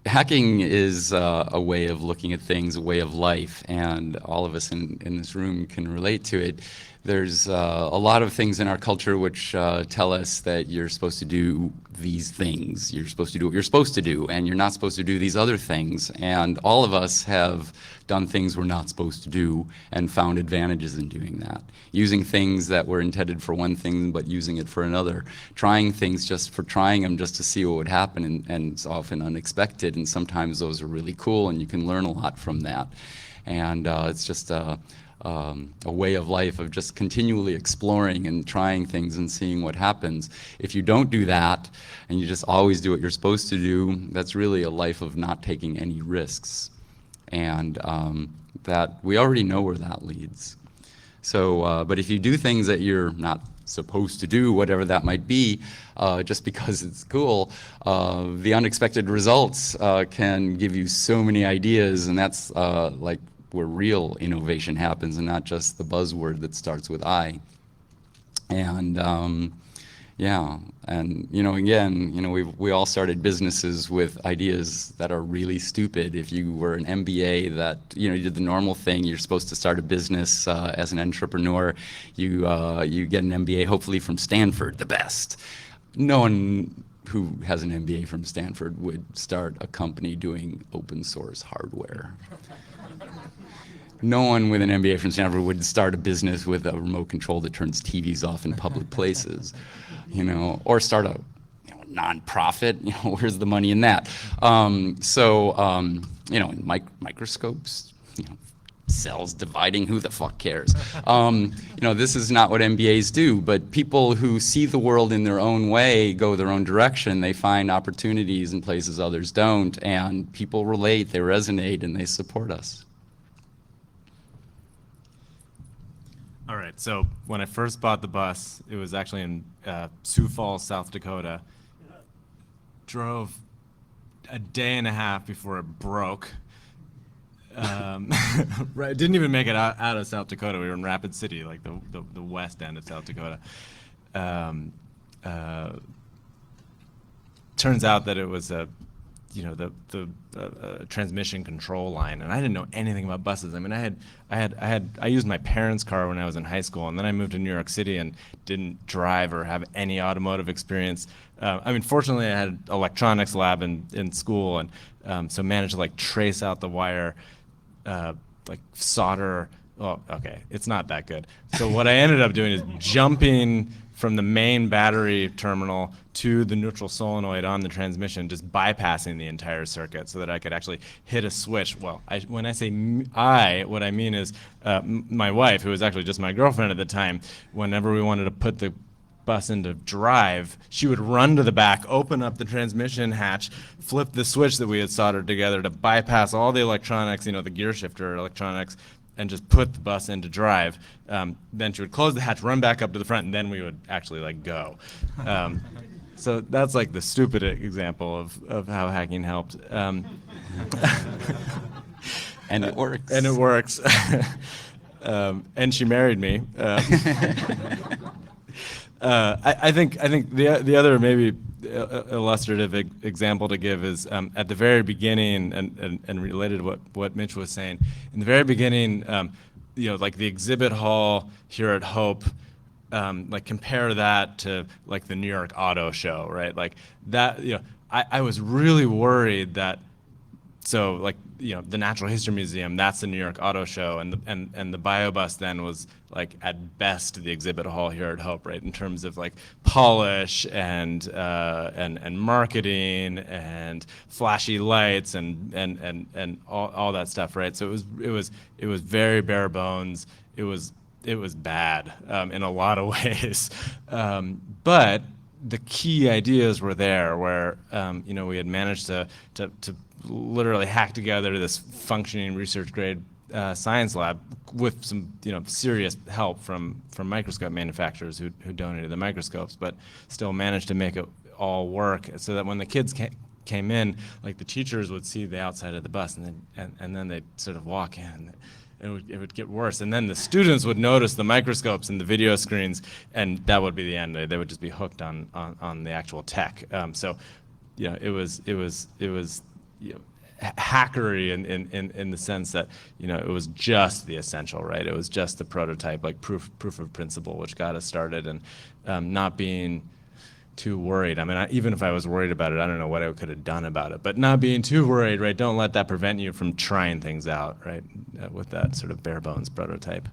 hacking is a way of looking at things, a way of life, and all of us in this room can relate to it. There's a lot of things in our culture which tell us that you're supposed to do these things. You're supposed to do what you're supposed to do, and you're not supposed to do these other things. And all of us have done things we're not supposed to do and found advantages in doing that. Using things that were intended for one thing but using it for another. Trying things just for trying them just to see what would happen, and it's often unexpected, and sometimes those are really cool and you can learn a lot from that. And it's just a way of life of just continually exploring and trying things and seeing what happens. If you don't do that and you just always do what you're supposed to do, that's really a life of not taking any risks. And that we already know where that leads. So, but if you do things that you're not supposed to do, whatever that might be, just because it's cool, the unexpected results can give you so many ideas, and that's like where real innovation happens and not just the buzzword that starts with I. And yeah, and again, we all started businesses with ideas that are really stupid. If you were an MBA that you did the normal thing, you're supposed to start a business as an entrepreneur. You get an MBA, hopefully from Stanford, the best. No one who has an MBA from Stanford would start a company doing open source hardware. No one with an MBA from Stanford would start a business with a remote control that turns TVs off in public places, or start a nonprofit. Where's the money in that? Microscopes, cells dividing, who the fuck cares? This is not what MBAs do, but people who see the world in their own way go their own direction. They find opportunities in places others don't, and people relate, they resonate, and they support us. All right, so when I first bought the bus, it was actually in Sioux Falls, South Dakota. Drove a day and a half before it broke. Right, didn't even make it out of South Dakota. We were in Rapid City, like the west end of South Dakota. Turns out that it was the transmission control line, and I didn't know anything about buses. I mean, I used my parents' car when I was in high school, and then I moved to New York City and didn't drive or have any automotive experience. Fortunately, I had electronics lab in school, and so managed to trace out the wire, solder. Oh, okay, it's not that good. So what I ended up doing is jumping from the main battery terminal to the neutral solenoid on the transmission, just bypassing the entire circuit so that I could actually hit a switch. Well, when I say what I mean is my wife, who was actually just my girlfriend at the time, whenever we wanted to put the bus into drive, she would run to the back, open up the transmission hatch, flip the switch that we had soldered together to bypass all the electronics, the gear shifter electronics, and just put the bus into drive. Then she would close the hatch, run back up to the front, and then we would actually go. So that's the stupid example of how hacking helped. And it works. And it works. And she married me. I think the other maybe illustrative example to give is at the very beginning, and related to what Mitch was saying, in the very beginning, the exhibit hall here at Hope, compare that to the New York Auto Show, right? I was really worried that, so the Natural History Museum, that's the New York Auto Show, and the BioBus then was at best the exhibit hall here at Hope, right? In terms of polish and marketing and flashy lights and all that stuff, right? So it was very bare bones. It was bad in a lot of ways, but the key ideas were there, where we had managed to literally hack together this functioning research grade science lab with some serious help from microscope manufacturers who donated the microscopes, but still managed to make it all work so that when the kids came in, like the teachers would see the outside of the bus and then they'd sort of walk in. It would get worse, and then the students would notice the microscopes and the video screens, and that would be the end. They would just be hooked on the actual tech. So, it was hackery in the sense that it was just the essential, right? It was just the prototype, like proof of principle, which got us started, and not being too worried. I mean, even if I was worried about it, I don't know what I could have done about it. But not being too worried, right? Don't let that prevent you from trying things out, right? With that sort of bare bones prototype.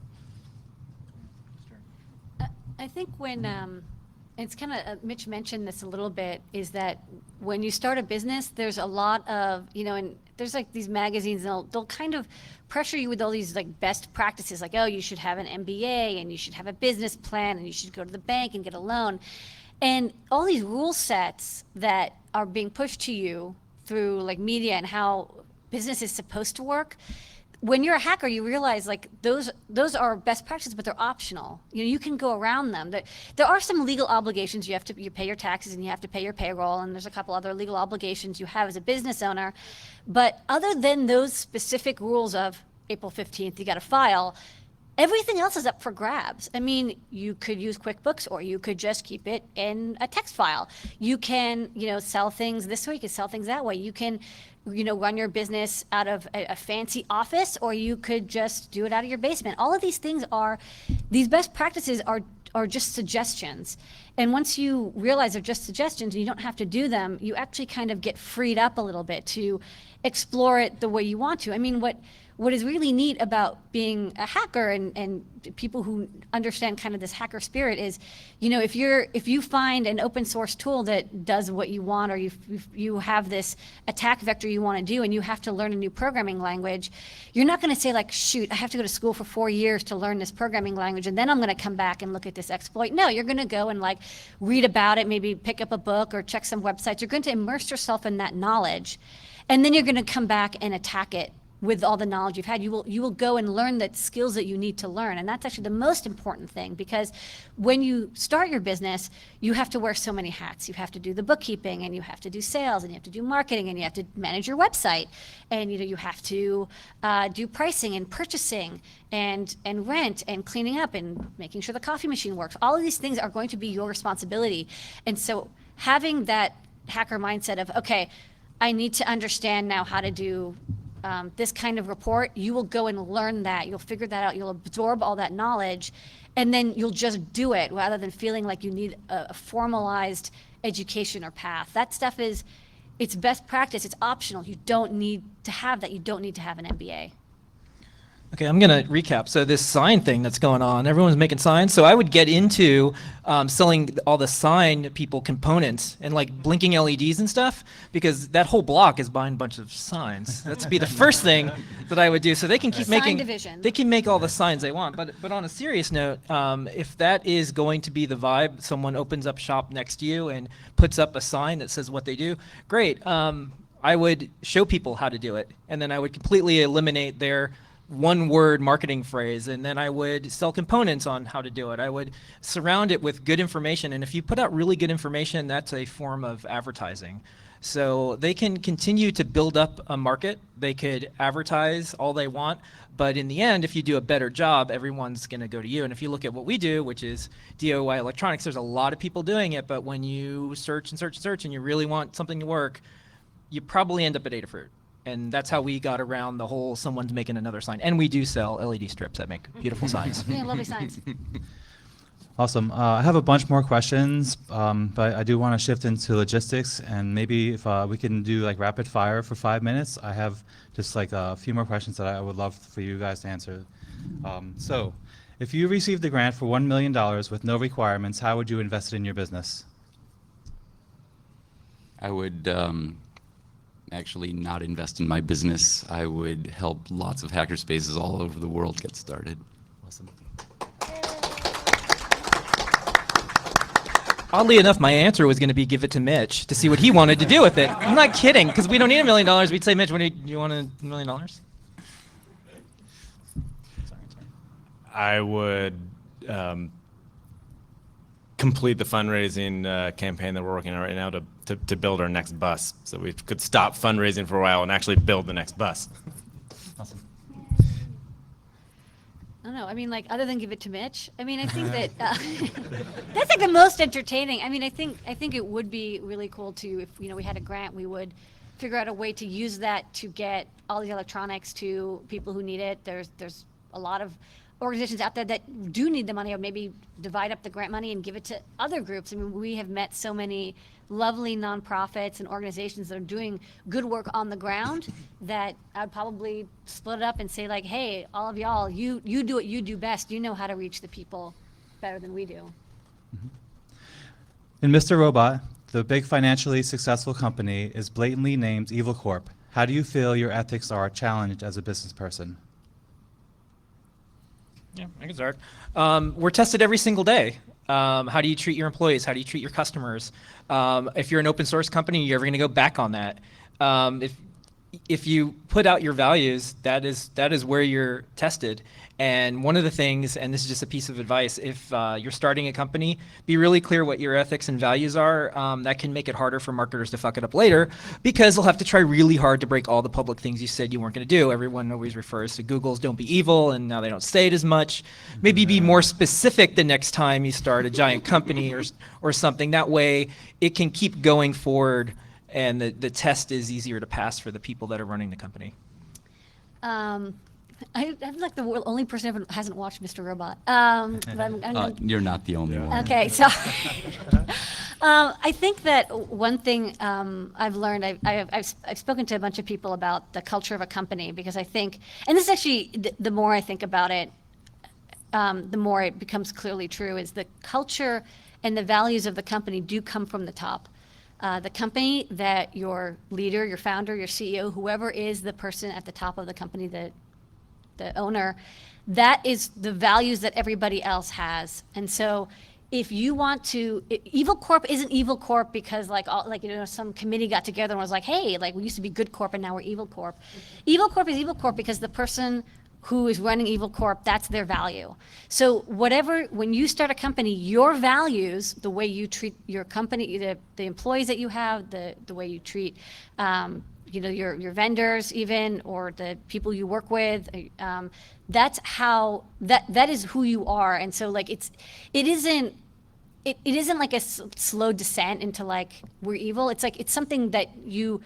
I think when, it's kind of, Mitch mentioned this a little bit, is that when you start a business, there's a lot of, and there's like these magazines, they'll kind of pressure you with all these like best practices, like, oh, you should have an MBA and you should have a business plan and you should go to the bank and get a loan. And all these rule sets that are being pushed to you through like media and how business is supposed to work, when you're a hacker, you realize like those are best practices, but they're optional. You can go around them. There are some legal obligations. You pay your taxes and you have to pay your payroll, and there's a couple other legal obligations you have as a business owner. But other than those specific rules of April 15th, you got to file, everything else is up for grabs. I mean, you could use QuickBooks, or you could just keep it in a text file. You can, sell things this way, you can sell things that way. You can, run your business out of a fancy office, or you could just do it out of your basement. All of these things these best practices are just suggestions. And once you realize they're just suggestions and you don't have to do them, you actually kind of get freed up a little bit to explore it the way you want to. I mean, what is really neat about being a hacker and people who understand kind of this hacker spirit is, if you find an open source tool that does what you want, or you have this attack vector you want to do and you have to learn a new programming language, you're not going to say like, shoot, I have to go to school for 4 years to learn this programming language and then I'm going to come back and look at this exploit. No, you're going to go and like read about it, maybe pick up a book or check some websites. You're going to immerse yourself in that knowledge, and then you're going to come back and attack it with all the knowledge you've had. You will go and learn the skills that you need to learn. And that's actually the most important thing, because when you start your business, you have to wear so many hats. You have to do the bookkeeping, and you have to do sales, and you have to do marketing, and you have to manage your website. And you have to do pricing and purchasing and rent and cleaning up and making sure the coffee machine works. All of these things are going to be your responsibility. And so having that hacker mindset of, okay, I need to understand now how to do this kind of report, you will go and learn that. You'll figure that out. You'll absorb all that knowledge, and then you'll just do it rather than feeling like you need a formalized education or path. That stuff it's best practice. It's optional. You don't need to have that. You don't need to have an MBA. Okay, I'm going to recap. So this sign thing that's going on, everyone's making signs. So I would get into selling all the sign people components and like blinking LEDs and stuff, because that whole block is buying a bunch of signs. That's be the first thing that I would do. So they can keep making, division. they can make all the signs they want. But on a serious note, if that is going to be the vibe, someone opens up shop next to you and puts up a sign that says what they do, great. I would show people how to do it, and then I would completely eliminate their one-word marketing phrase, and then I would sell components on how to do it. I would surround it with good information, and if you put out really good information, that's a form of advertising. So they can continue to build up a market. They could advertise all they want, but in the end, if you do a better job, everyone's going to go to you. And if you look at what we do, which is DIY electronics, there's a lot of people doing it, but when you search and search and search and you really want something to work, you probably end up at Adafruit. And that's how we got around the whole someone's making another sign. And we do sell LED strips that make beautiful signs. Yeah, lovely signs. Awesome. I have a bunch more questions, but I do want to shift into logistics, and maybe if we can do like rapid fire for 5 minutes. I have just like a few more questions that I would love for you guys to answer. So if you received a grant for $1 million with no requirements, how would you invest it in your business? I would actually not invest in my business. I would help lots of hackerspaces all over the world get started. Awesome. Oddly enough, my answer was going to be give it to Mitch to see what he wanted to do with it. I'm not kidding, because we don't need $1 million. We'd say, Mitch, do you want $1 million? I would complete the fundraising campaign that we're working on right now to build our next bus, so we could stop fundraising for a while and actually build the next bus. Awesome. I don't know. I mean, like, other than give it to Mitch, I mean, I think that that's like the most entertaining. I mean, I think it would be really cool to, if we had a grant, we would figure out a way to use that to get all the electronics to people who need it. There's a lot of organizations out there that do need the money, or maybe divide up the grant money and give it to other groups. I mean, we have met so many lovely nonprofits and organizations that are doing good work on the ground that I'd probably split it up and say, like, hey, all of y'all, you do what you do best. You know how to reach the people better than we do. In Mr. Robot, the big financially successful company is blatantly named Evil Corp. How do you feel your ethics are challenged as a business person? Yeah, I can start. We're tested every single day. How do you treat your employees? How do you treat your customers? If you're an open source company, you're ever going to go back on that. If you put out your values, that is where you're tested. And one of the things, and this is just a piece of advice, if you're starting a company, be really clear what your ethics and values are. That can make it harder for marketers to fuck it up later, because they'll have to try really hard to break all the public things you said you weren't going to do. Everyone always refers to Google's "don't be evil," and now they don't say it as much. Maybe be more specific the next time you start a giant company or something. That way it can keep going forward, and the test is easier to pass for the people that are running the company. I'm like the only person who hasn't watched Mr. Robot. But I'm You're not the only one. okay, so I think that one thing I've learned, I've spoken to a bunch of people about the culture of a company, because I think, and this is actually, the more I think about it, the more it becomes clearly true, is the culture and the values of the company do come from the top. The company that your leader, your founder, your CEO, whoever is the person at the top of the company, the owner, that is the values that everybody else has. And so if you want to, Evil Corp isn't Evil Corp because some committee got together and was like, hey, like, we used to be Good Corp and now we're Evil Corp. Evil Corp is Evil Corp because the person who is running Evil Corp, that's their value. So when you start a company, your values, the way you treat your company, the employees that you have, the way you treat your vendors even, or the people you work with, that's how, that is who you are. And so like it isn't like a slow descent into like we're evil. It's like it's something that you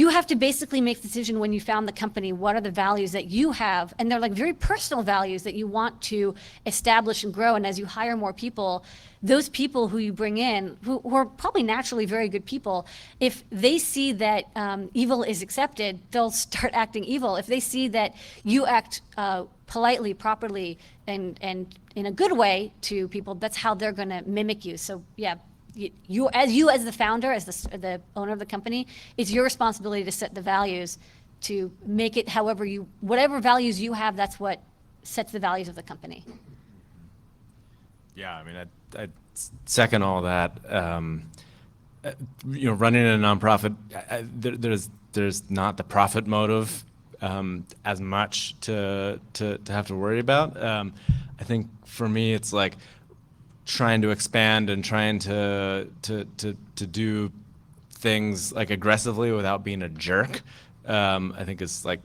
have to basically make the decision when you found the company, what are the values that you have? And they're like very personal values that you want to establish and grow. And as you hire more people, those people who you bring in, who are probably naturally very good people, if they see that evil is accepted, they'll start acting evil. If they see that you act politely, properly, and in a good way to people, that's how they're going to mimic you. So yeah. You as the founder, as the owner of the company, it's your responsibility to set the values, to make it whatever values you have, that's what sets the values of the company. Yeah, I mean, I second all that. Running a nonprofit, there's not the profit motive as much to have to worry about. I think for me, it's like trying to expand and trying to do things like aggressively without being a jerk. I think is like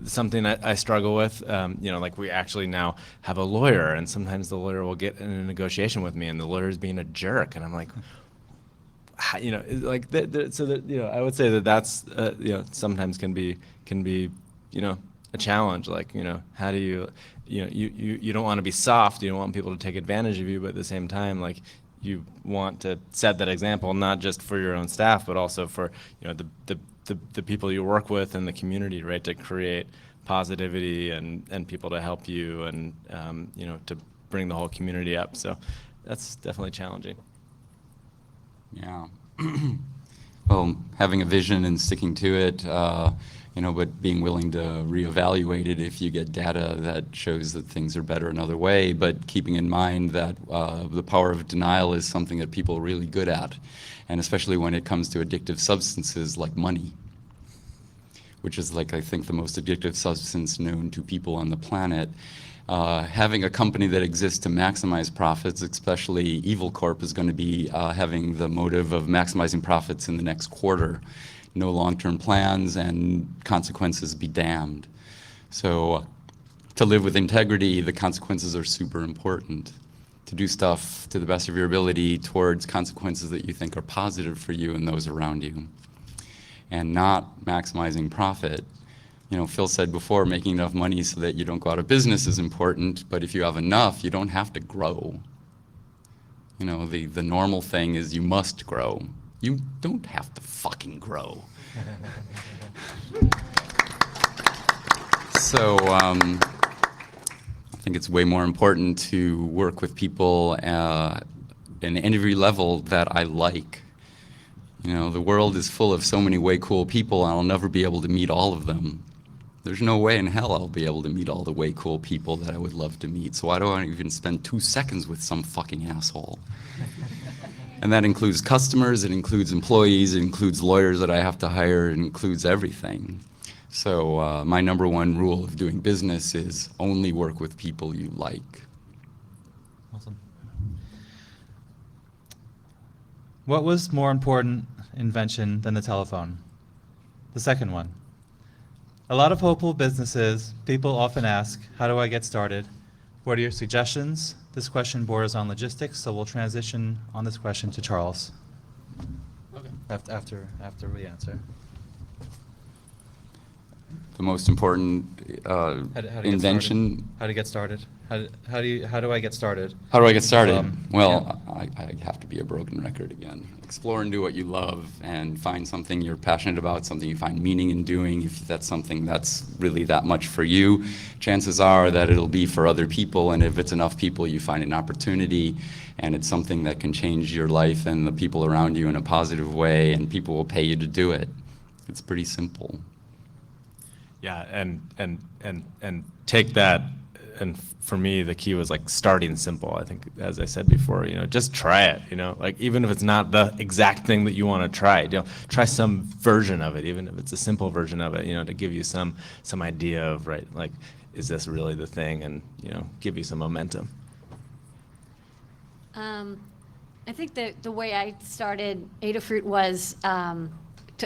something I struggle with. Like we actually now have a lawyer, and sometimes the lawyer will get in a negotiation with me, and the lawyer's being a jerk, and I'm like, I would say that's sometimes can be a challenge. Like how do you don't want to be soft. You don't want people to take advantage of you, but at the same time, like you want to set that example not just for your own staff, but also for the people you work with and the community, right? To create positivity and people to help you and to bring the whole community up. So that's definitely challenging. Yeah. Well, having a vision and sticking to it, but being willing to reevaluate it if you get data that shows that things are better another way, but keeping in mind that the power of denial is something that people are really good at, and especially when it comes to addictive substances like money, which is like, I think, the most addictive substance known to people on the planet. Having a company that exists to maximize profits, especially Evil Corp, is going to be having the motive of maximizing profits in the next quarter. No long-term plans, and consequences be damned. So to live with integrity, the consequences are super important. To do stuff to the best of your ability towards consequences that you think are positive for you and those around you. And not maximizing profit. Phil said before, making enough money so that you don't go out of business is important, but if you have enough, you don't have to grow. The normal thing is you must grow. You don't have to fucking grow. So I think it's way more important to work with people in every level that I like. The world is full of so many way cool people, and I'll never be able to meet all of them. There's no way in hell I'll be able to meet all the way cool people that I would love to meet, so why do I even spend 2 seconds with some fucking asshole? And that includes customers, it includes employees, it includes lawyers that I have to hire, it includes everything. So my #1 rule of doing business is only work with people you like. Awesome. What was more important invention than the telephone? The second one. A lot of hopeful businesses, people often ask, how do I get started? What are your suggestions? This question borders on logistics, so we'll transition on this question to Charles. Okay. After we answer. The most important invention. How to get started? How do I get started? How do I get started? Yeah. I have to be a broken record again. Explore and do what you love, and find something you're passionate about, something you find meaning in doing. If that's something that's really that much for you, chances are that it'll be for other people, and if it's enough people, you find an opportunity, and it's something that can change your life and the people around you in a positive way, and people will pay you to do it. It's pretty simple. Yeah, and take that, and for me, the key was like starting simple. I think, as I said before, just try it, like even if it's not the exact thing that you want to try, try some version of it, even if it's a simple version of it, to give you some idea of, right, like, is this really the thing, and, give you some momentum. I think the way I started Adafruit was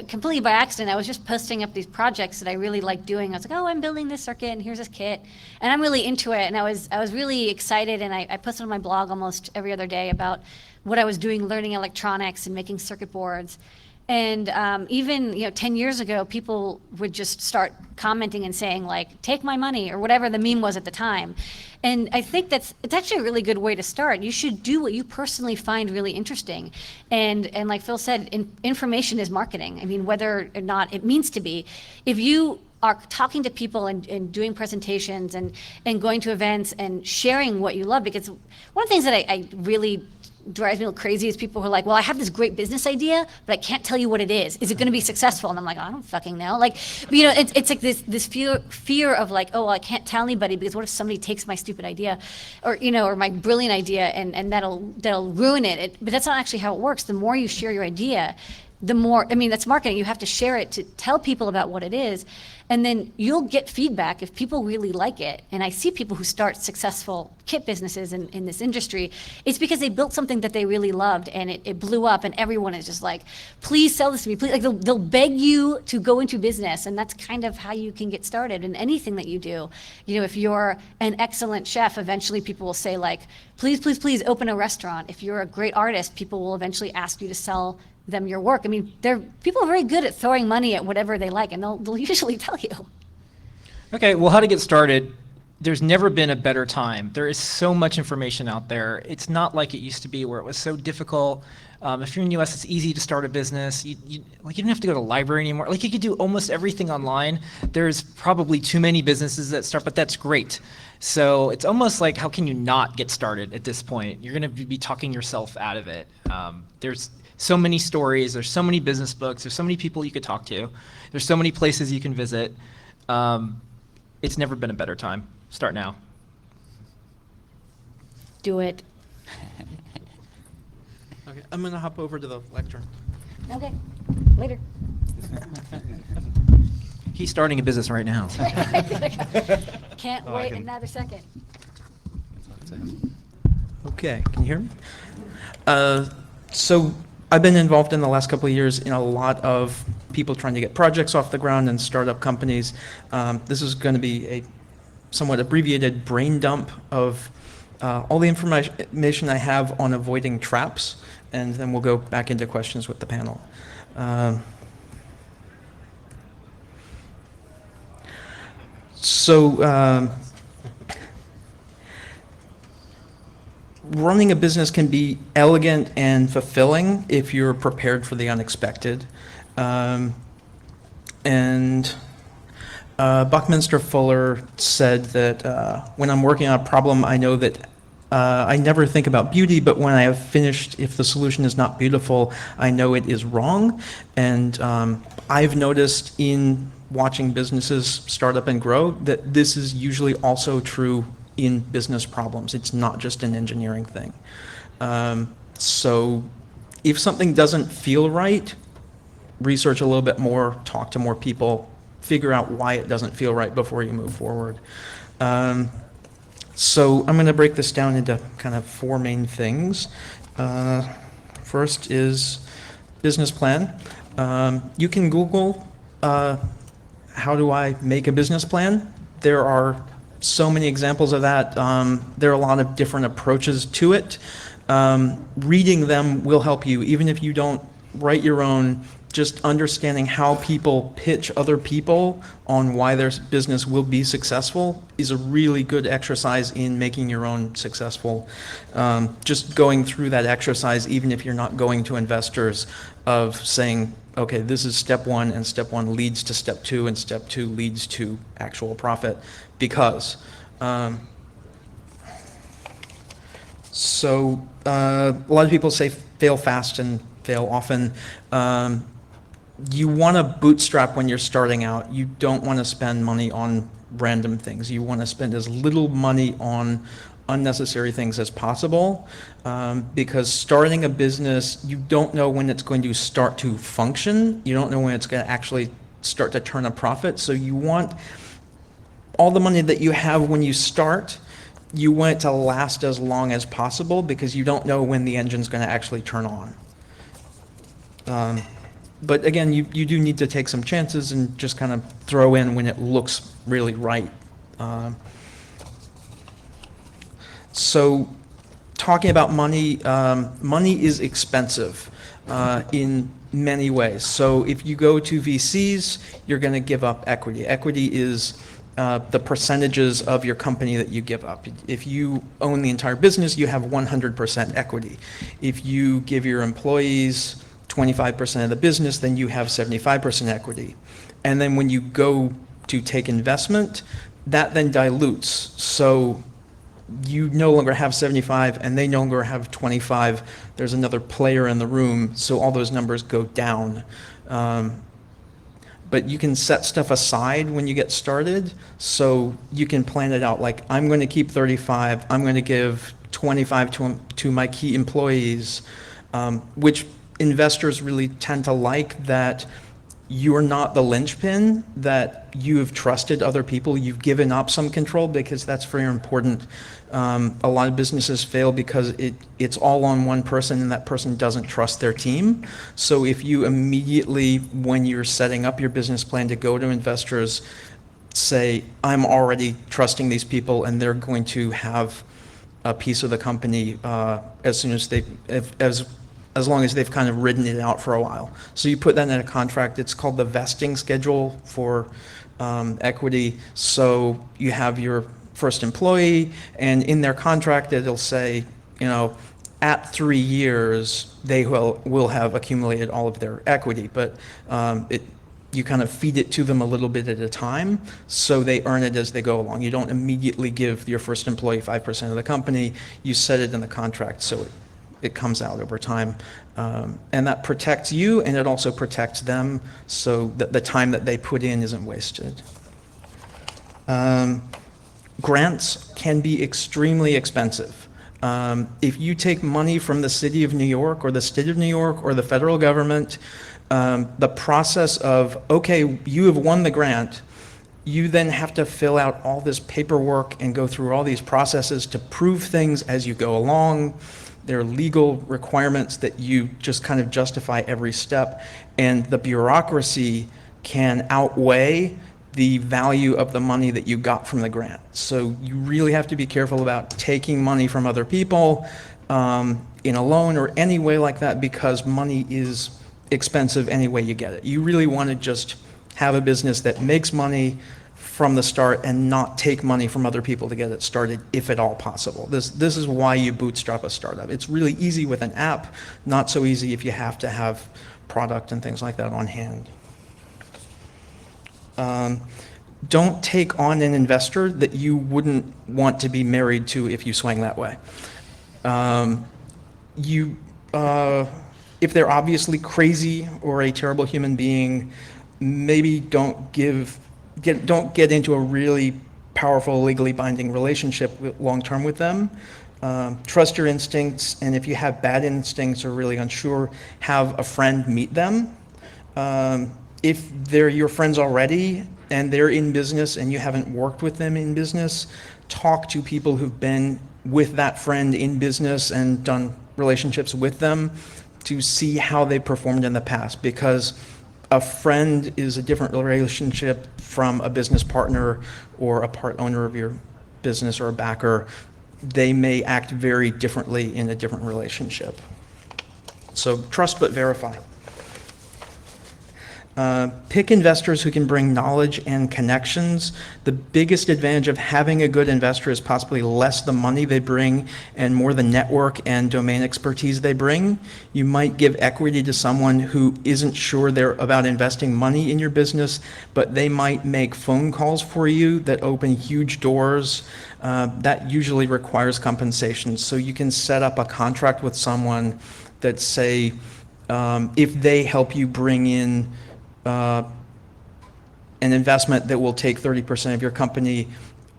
completely by accident. I was just posting up these projects that I really liked doing. I was like, oh, I'm building this circuit, and here's this kit, and I'm really into it. And I was really excited, and I posted on my blog almost every other day about what I was doing, learning electronics and making circuit boards. And even 10 years ago, people would just start commenting and saying, like, take my money, or whatever the meme was at the time. And I think it's actually a really good way to start. You should do what you personally find really interesting. And like Phil said, information is marketing. I mean, whether or not it means to be. If you are talking to people and doing presentations and going to events and sharing what you love, because one of the things that I really drives me a little crazy is people who are like, well, I have this great business idea, but I can't tell you what it is. Is it going to be successful? And I'm like, I don't fucking know. Like, but, it's like this fear of like, oh, well, I can't tell anybody because what if somebody takes my stupid idea, or or my brilliant idea, and that'll ruin it. But that's not actually how it works. The more you share your idea, the more, that's marketing. You have to share it to tell people about what it is. And then you'll get feedback if people really like it. And I see people who start successful kit businesses in this industry. It's because they built something that they really loved, and it blew up, and everyone is just like, please sell this to me. Please. Like they'll beg you to go into business. And that's kind of how you can get started in anything that you do. If you're an excellent chef, eventually people will say like, please, please, please open a restaurant. If you're a great artist, people will eventually ask you to sell them your work. People are very good at throwing money at whatever they like, and they'll usually tell you. Okay, well, how to get started? there's never been a better time. There is so much information out there. It's not like it used to be where it was so difficult. If you're in the US, it's easy to start a business. You don't have to go to the library anymore. Like, you could do almost everything online. There's probably too many businesses that start, but that's great. So it's almost like, how can you not get started at this point? You're going to be talking yourself out of it. There's so many stories. There's so many business books. There's so many people you could talk to. There's so many places you can visit. It's never been a better time. Start now. Do it. Okay, I'm going to hop over to the lectern. Okay, later. He's starting a business right now. Can't wait another second. Okay, can you hear me? So I've been involved in the last couple of years in a lot of people trying to get projects off the ground and startup companies. This is going to be a somewhat abbreviated brain dump of all the information I have on avoiding traps, and then we'll go back into questions with the panel. Running a business can be elegant and fulfilling if you're prepared for the unexpected. Buckminster Fuller said that when I'm working on a problem, I know that I never think about beauty, but when I have finished, if the solution is not beautiful, I know it is wrong. And I've noticed in watching businesses start up and grow that this is usually also true in business problems. It's not just an engineering thing. So if something doesn't feel right, research a little bit more, talk to more people, figure out why it doesn't feel right before you move forward. So I'm going to break this down into kind of four main things. First is business plan. You can Google, how do I make a business plan? There are so many examples of that. There are a lot of different approaches to it. Reading them will help you, even if you don't write your own. Just understanding how people pitch other people on why their business will be successful is a really good exercise in making your own successful. Just going through that exercise, even if you're not going to investors, of saying, okay, this is step one, and step one leads to step two, and step two leads to actual profit. Because a lot of people say fail fast and fail often. You want to bootstrap when you're starting out. You don't want to spend money on random things. You want to spend as little money on unnecessary things as possible, because starting a business, you don't know when it's going to start to function. You don't know when it's going to actually start to turn a profit. So you want all the money that you have when you start, you want it to last as long as possible, because you don't know when the engine's going to actually turn on. But again, you do need to take some chances and just kind of throw in when it looks really right. So talking about money, money is expensive in many ways. So if you go to VCs, you're going to give up equity. Equity is the percentages of your company that you give up. If you own the entire business, you have 100% equity. If you give your employees 25% of the business, then you have 75% equity. And then when you go to take investment, that then dilutes. So you no longer have 75 and they no longer have 25. There's another player in the room, so all those numbers go down. But you can set stuff aside when you get started, so you can plan it out. Like, I'm going to keep 35, I'm going to give 25 to my key employees, which investors really tend to like, that you're not the linchpin, that you have trusted other people, you've given up some control, because that's very important. A lot of businesses fail because it's all on one person, and that person doesn't trust their team. So if you immediately, when you're setting up your business plan to go to investors, say, I'm already trusting these people and they're going to have a piece of the company as soon as as long as they've kind of ridden it out for a while. So you put that in a contract. It's called the vesting schedule for equity. So you have your first employee, and in their contract, it'll say, at 3 years, they will have accumulated all of their equity, but you kind of feed it to them a little bit at a time, so they earn it as they go along. You don't immediately give your first employee 5% of the company. You set it in the contract so it comes out over time. And that protects you, and it also protects them, so that the time that they put in isn't wasted. Grants can be extremely expensive. If you take money from the city of New York or the state of New York or the federal government, the process of, okay, you have won the grant, you then have to fill out all this paperwork and go through all these processes to prove things as you go along. There are legal requirements that you just kind of justify every step, and the bureaucracy can outweigh the value of the money that you got from the grant. So you really have to be careful about taking money from other people in a loan or any way like that, because money is expensive any way you get it. You really want to just have a business that makes money from the start and not take money from other people to get it started, if at all possible. This is why you bootstrap a startup. It's really easy with an app, not so easy if you have to have product and things like that on hand. Don't take on an investor that you wouldn't want to be married to if you swing that way. If they're obviously crazy or a terrible human being, maybe don't get into a really powerful, legally binding relationship long-term with them. Trust your instincts, and if you have bad instincts or really unsure, have a friend meet them. If they're your friends already and they're in business and you haven't worked with them in business, talk to people who've been with that friend in business and done relationships with them to see how they performed in the past, because a friend is a different relationship from a business partner or a part owner of your business or a backer. They may act very differently in a different relationship. So trust but verify. Pick investors who can bring knowledge and connections. The biggest advantage of having a good investor is possibly less the money they bring and more the network and domain expertise they bring. You might give equity to someone who isn't sure they're about investing money in your business, but they might make phone calls for you that open huge doors. That usually requires compensation. So you can set up a contract with someone that, say, if they help you bring in an investment that will take 30% of your company,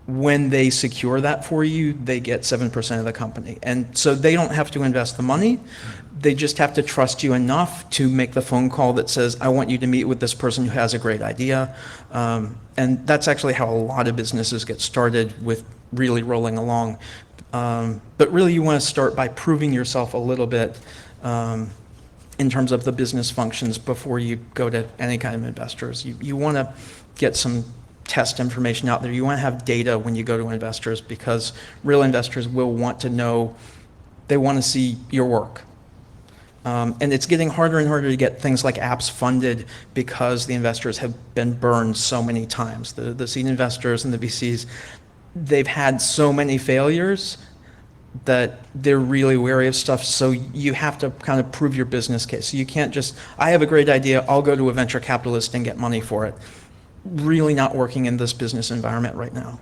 when they secure that for you, they get 7% of the company. And so they don't have to invest the money. They just have to trust you enough to make the phone call that says, I want you to meet with this person who has a great idea. And that's actually how a lot of businesses get started, with really rolling along. But really you want to start by proving yourself a little bit in terms of the business functions before you go to any kind of investors. You want to get some test information out there. You want to have data when you go to investors, because real investors will want to know, they want to see your work. And it's getting harder and harder to get things like apps funded because the investors have been burned so many times. The seed investors and the VCs, they've had so many failures that they're really wary of stuff. So you have to kind of prove your business case. So you can't just, I have a great idea, I'll go to a venture capitalist and get money for it. Really not working in this business environment right now.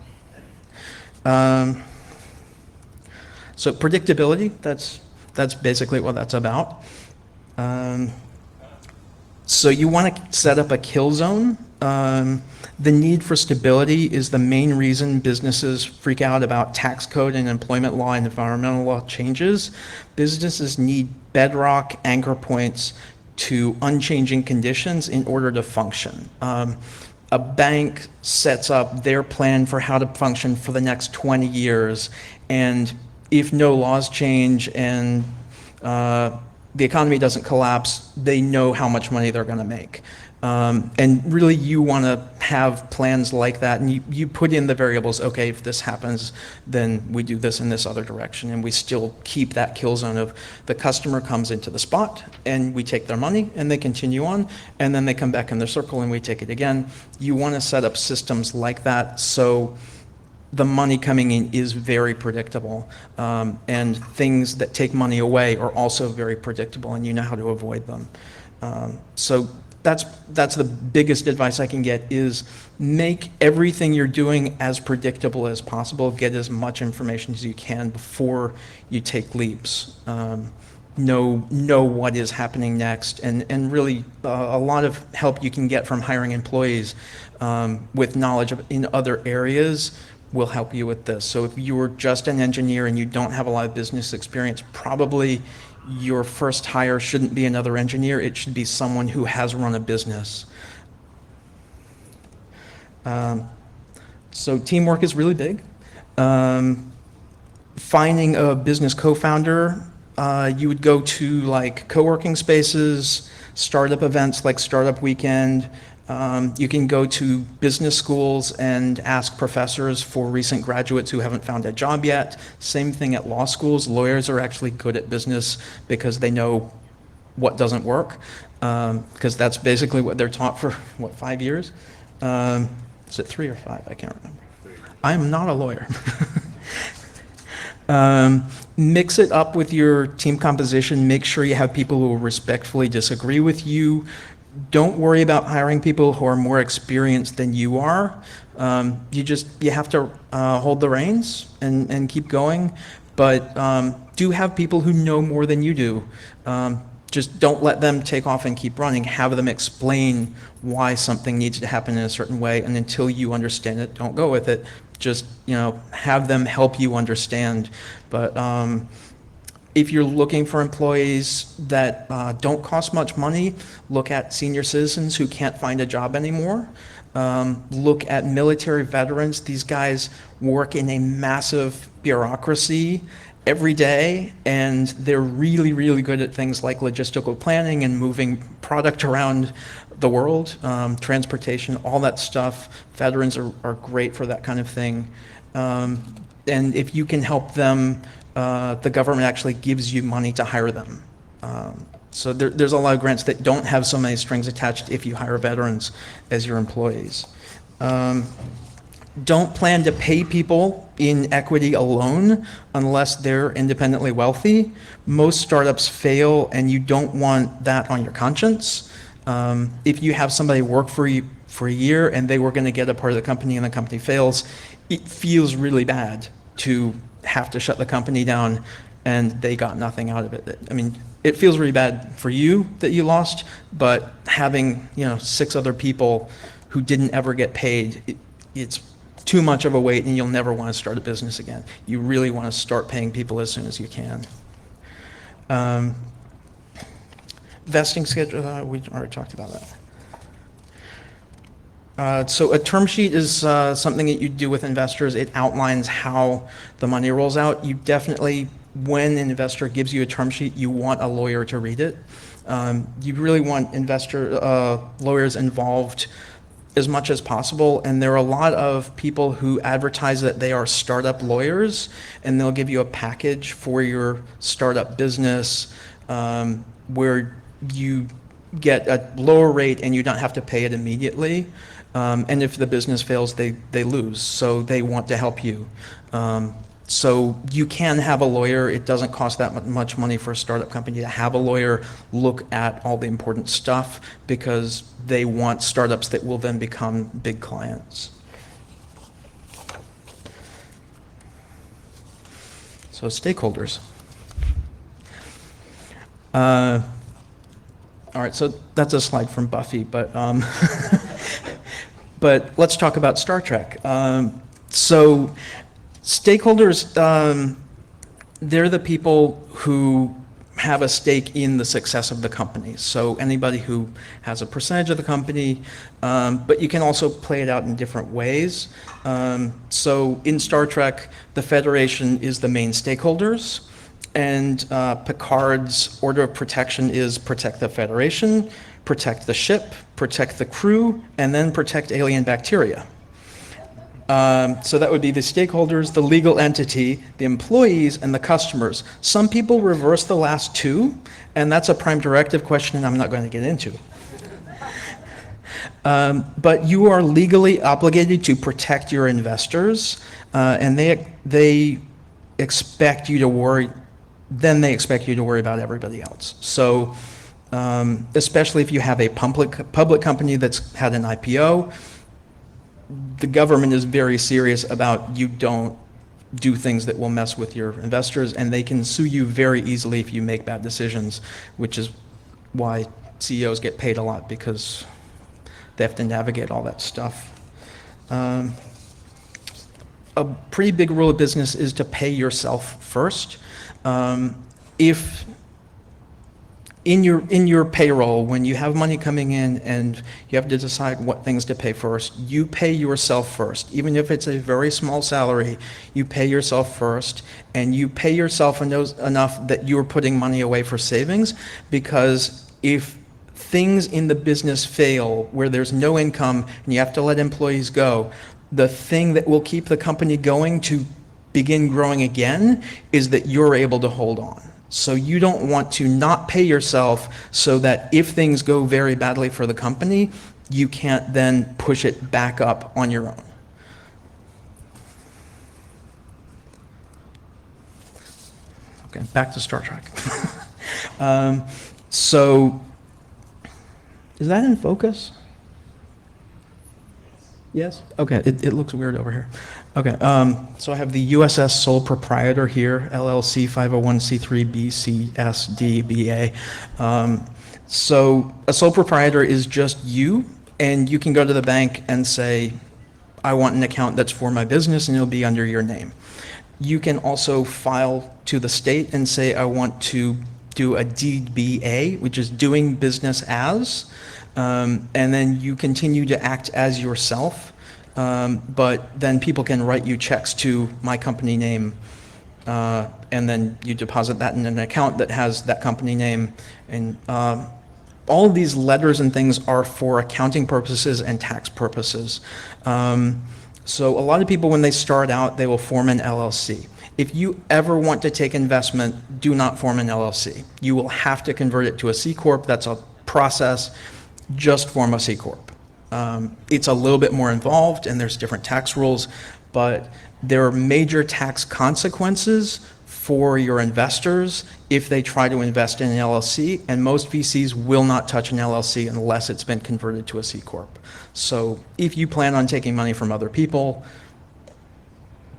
So predictability, that's basically what that's about. So you want to set up a kill zone. The need for stability is the main reason businesses freak out about tax code and employment law and environmental law changes. Businesses need bedrock anchor points to unchanging conditions in order to function. A bank sets up their plan for how to function for the next 20 years, and if no laws change and the economy doesn't collapse, they know how much money they're going to make. And really you want to have plans like that, and you put in the variables, okay, if this happens, then we do this in this other direction, and we still keep that kill zone of the customer comes into the spot and we take their money and they continue on, and then they come back in their circle and we take it again. You want to set up systems like that, so the money coming in is very predictable. And things that take money away are also very predictable, and you know how to avoid them. So that's the biggest advice I can get, is make everything you're doing as predictable as possible. Get as much information as you can before you take leaps. Know what is happening next, and really a lot of help you can get from hiring employees with knowledge in other areas will help you with this. So if you're just an engineer and you don't have a lot of business experience, probably your first hire shouldn't be another engineer. It should be someone who has run a business. So teamwork is really big. Finding a business co-founder, you would go to like co-working spaces, startup events like Startup Weekend. You can go to business schools and ask professors for recent graduates who haven't found a job yet. Same thing at law schools. Lawyers are actually good at business because they know what doesn't work, because that's basically what they're taught for, 5 years? Is it 3 or 5? I can't remember. I am not a lawyer. Mix it up with your team composition. Make sure you have people who will respectfully disagree with you. Don't worry about hiring people who are more experienced than you are. You have to hold the reins and keep going. But do have people who know more than you do. Just don't let them take off and keep running. Have them explain why something needs to happen in a certain way, and until you understand it, don't go with it. Just, have them help you understand. But if you're looking for employees that don't cost much money, look at senior citizens who can't find a job anymore. Look at military veterans. These guys work in a massive bureaucracy every day, and they're really, really good at things like logistical planning and moving product around the world, transportation, all that stuff. Veterans are great for that kind of thing. And if you can help them, the government actually gives you money to hire them. So there's a lot of grants that don't have so many strings attached if you hire veterans as your employees. Don't plan to pay people in equity alone unless they're independently wealthy. Most startups fail, and you don't want that on your conscience. If you have somebody work for you for a year and they were going to get a part of the company and the company fails, it feels really bad to have to shut the company down and they got nothing out of it. I mean, it feels really bad for you that you lost, but having 6 other people who didn't ever get paid, it's too much of a weight, and you'll never want to start a business again. You really want to start paying people as soon as you can. Vesting schedule, we already talked about that. So a term sheet is something that you do with investors. It outlines how the money rolls out. You definitely, when an investor gives you a term sheet, you want a lawyer to read it. You really want lawyers involved as much as possible, and there are a lot of people who advertise that they are startup lawyers, and they'll give you a package for your startup business where you get a lower rate and you don't have to pay it immediately. And if the business fails, they lose, so they want to help you. So you can have a lawyer. It doesn't cost that much money for a startup company to have a lawyer look at all the important stuff, because they want startups that will then become big clients. So stakeholders. All right, so that's a slide from Buffy, but but let's talk about Star Trek. So stakeholders, they're the people who have a stake in the success of the company. So anybody who has a percentage of the company, but you can also play it out in different ways. So in Star Trek, the Federation is the main stakeholders, and Picard's order of protection is protect the Federation, protect the ship, protect the crew, and then protect alien bacteria. So that would be the stakeholders, the legal entity, the employees, and the customers. Some people reverse the last two, and that's a prime directive question I'm not going to get into. But you are legally obligated to protect your investors. and they expect you to worry, then they expect you to worry about everybody else. So, especially if you have a public company that's had an IPO, the government is very serious about you don't do things that will mess with your investors, and they can sue you very easily if you make bad decisions, which is why CEOs get paid a lot, because they have to navigate all that stuff. A pretty big rule of business is to pay yourself first. If in your payroll, when you have money coming in and you have to decide what things to pay first, you pay yourself first. Even if it's a very small salary, you pay yourself first, and you pay yourself enough that you're putting money away for savings, because if things in the business fail where there's no income and you have to let employees go, the thing that will keep the company going to begin growing again is that you're able to hold on. So you don't want to not pay yourself so that if things go very badly for the company, you can't then push it back up on your own. Okay, back to Star Trek. So, is that in focus? Yes? Okay, it looks weird over here. Okay, so I have the USS Sole Proprietor here, LLC 501c3 BCSD BA. So a sole proprietor is just you, and you can go to the bank and say, I want an account that's for my business, and it'll be under your name. You can also file to the state and say, I want to do a DBA, which is doing business as, and then you continue to act as yourself, but then people can write you checks to my company name, and then you deposit that in an account that has that company name. And all of these letters and things are for accounting purposes and tax purposes. So a lot of people, when they start out, they will form an LLC. If you ever want to take investment, do not form an LLC. You will have to convert it to a C Corp. That's a process. Just form a C Corp. It's a little bit more involved, and there's different tax rules, but there are major tax consequences for your investors if they try to invest in an LLC, and most VCs will not touch an LLC unless it's been converted to a C Corp. So if you plan on taking money from other people,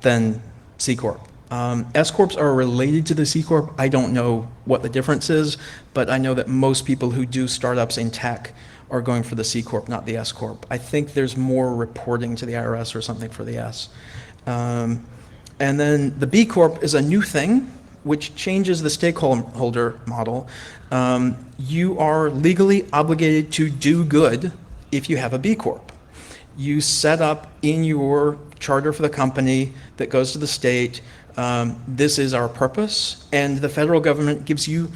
then C Corp. S Corps are related to the C Corp. I don't know what the difference is, but I know that most people who do startups in tech are going for the C Corp, not the S Corp. I think there's more reporting to the IRS or something for the S. And then the B Corp is a new thing, which changes the stakeholder model. You are legally obligated to do good if you have a B Corp. You set up in your charter for the company that goes to the state, this is our purpose, and the federal government gives you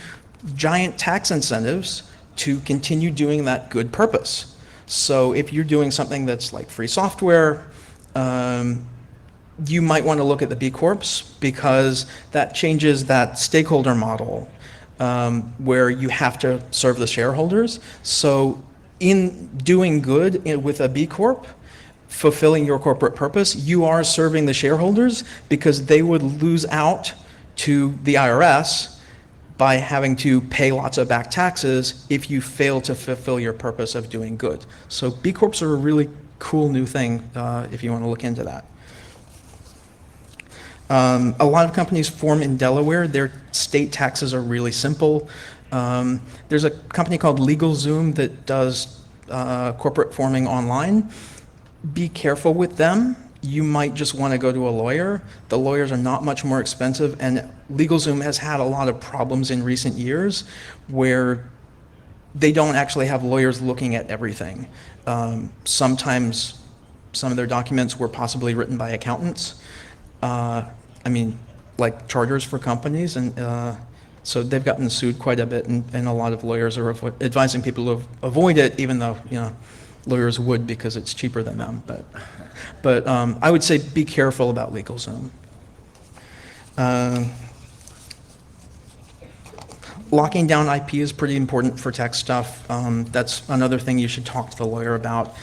giant tax incentives to continue doing that good purpose. So if you're doing something that's like free software, you might want to look at the B Corps, because that changes that stakeholder model where you have to serve the shareholders. So in doing good with a B Corp, fulfilling your corporate purpose, you are serving the shareholders, because they would lose out to the IRS by having to pay lots of back taxes if you fail to fulfill your purpose of doing good. So B Corps are a really cool new thing if you want to look into that. A lot of companies form in Delaware. Their state taxes are really simple. There's a company called LegalZoom that does corporate forming online. Be careful with them. You might just want to go to a lawyer. The lawyers are not much more expensive, and LegalZoom has had a lot of problems in recent years where they don't actually have lawyers looking at everything. Sometimes some of their documents were possibly written by accountants. I mean, like charters for companies, and so they've gotten sued quite a bit, and a lot of lawyers are advising people to avoid it, even though, you know, lawyers would, because it's cheaper than them. But I would say be careful about LegalZoom. Locking down IP is pretty important for tech stuff. That's another thing you should talk to the lawyer about,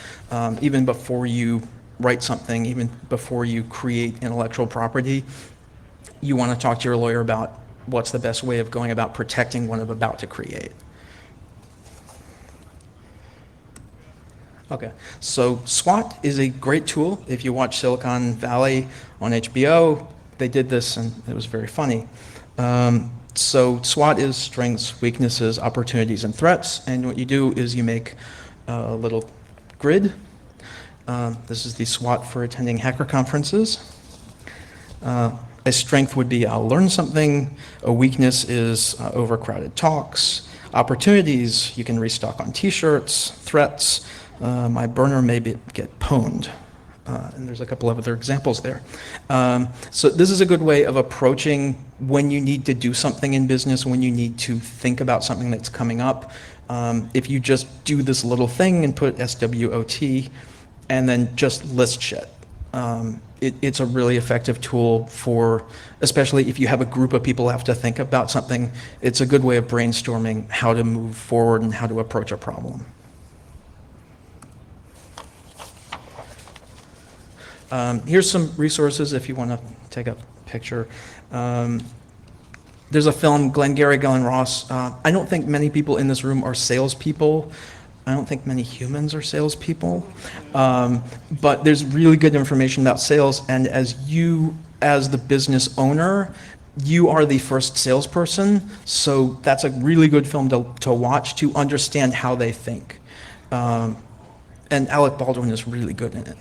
even before you write something, even before you create intellectual property, you want to talk to your lawyer about what's the best way of going about protecting what I'm about to create. Okay, so SWOT is a great tool. If you watch Silicon Valley on HBO, they did this and it was very funny. So SWOT is strengths, weaknesses, opportunities, and threats. And what you do is you make a little grid. This is the SWOT for attending hacker conferences. A strength would be I'll learn something. A weakness is overcrowded talks. Opportunities, you can restock on t-shirts. Threats, my burner may get pwned. And there's a couple of other examples there. So this is a good way of approaching when you need to do something in business, when you need to think about something that's coming up. If you just do this little thing and put SWOT and then just list shit. It's a really effective tool for, especially if you have a group of people who have to think about something, it's a good way of brainstorming how to move forward and how to approach a problem. Here's some resources if you want to take a picture. There's a film, Glengarry Glen Ross. I don't think many people in this room are salespeople. I don't think many humans are salespeople. But there's really good information about sales, and as the business owner, you are the first salesperson, so that's a really good film to watch to understand how they think. And Alec Baldwin is really good in it.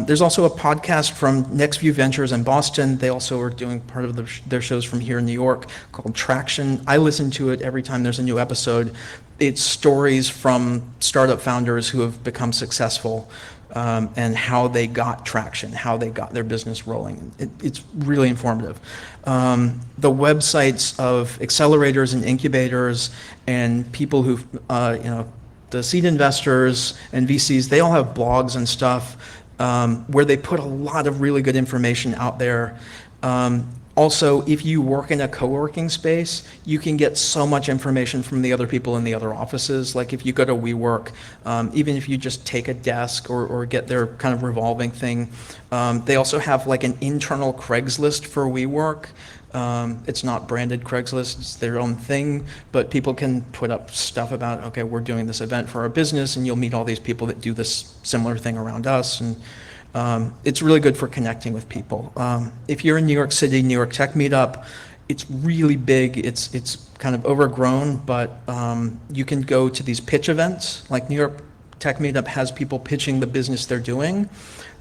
There's also a podcast from Nextview Ventures in Boston. They also are doing part of their shows from here in New York called Traction. I listen to it every time there's a new episode. It's stories from startup founders who have become successful and how they got traction, how they got their business rolling. It's really informative. The websites of accelerators and incubators and people who, the seed investors and VCs, they all have blogs and stuff where they put a lot of really good information out there. Also, if you work in a co-working space, you can get so much information from the other people in the other offices. Like if you go to WeWork, even if you just take a desk or get their kind of revolving thing, they also have like an internal Craigslist for WeWork. It's not branded Craigslist, it's their own thing, but people can put up stuff about, okay, we're doing this event for our business and you'll meet all these people that do this similar thing around us. And it's really good for connecting with people. If you're in New York City, New York Tech Meetup, it's really big. It's kind of overgrown, but you can go to these pitch events. Like New York Tech Meetup has people pitching the business they're doing.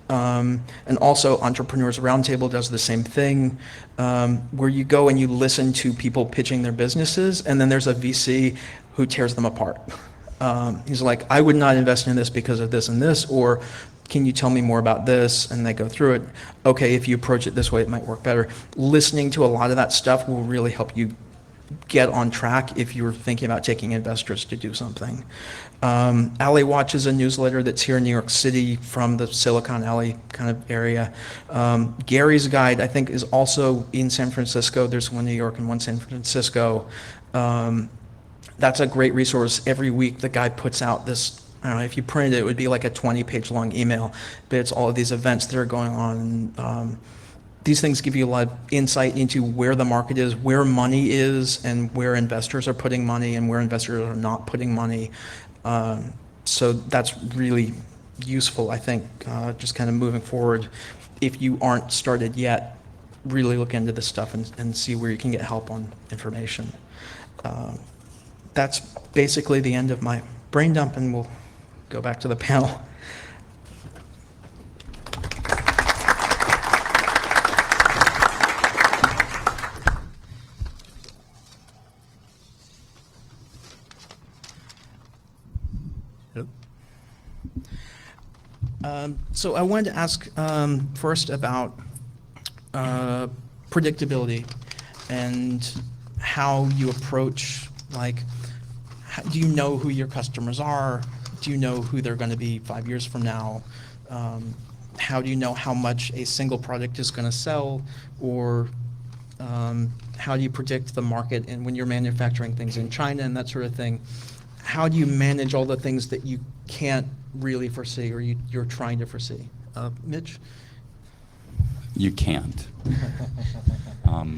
And also Entrepreneurs Roundtable does the same thing, where you go and you listen to people pitching their businesses, and then there's a VC who tears them apart. He's like, I would not invest in this because of this and this, or can you tell me more about this? And they go through it. Okay, if you approach it this way, it might work better. Listening to a lot of that stuff will really help you get on track if you're thinking about taking investors to do something. Alley Watch is a newsletter that's here in New York City from the Silicon Alley kind of area. Gary's Guide, I think, is also in San Francisco. There's one in New York and one in San Francisco. That's a great resource. Every week the guy puts out this, I don't know, if you printed it, it would be like a 20-page long email, but it's all of these events that are going on. These things give you a lot of insight into where the market is, where money is, and where investors are putting money and where investors are not putting money. So that's really useful, I think, just kind of moving forward. If you aren't started yet, really look into this stuff and see where you can get help on information. That's basically the end of my brain dump, and we'll go back to the panel. So I wanted to ask first about predictability and how you approach, like, do you know who your customers are? Do you know who they're going to be 5 years from now? How do you know how much a single product is going to sell? Or how do you predict the market? And when you're manufacturing things in China and that sort of thing, how do you manage all the things that you can't really foresee or you're trying to foresee? Mitch? You can't.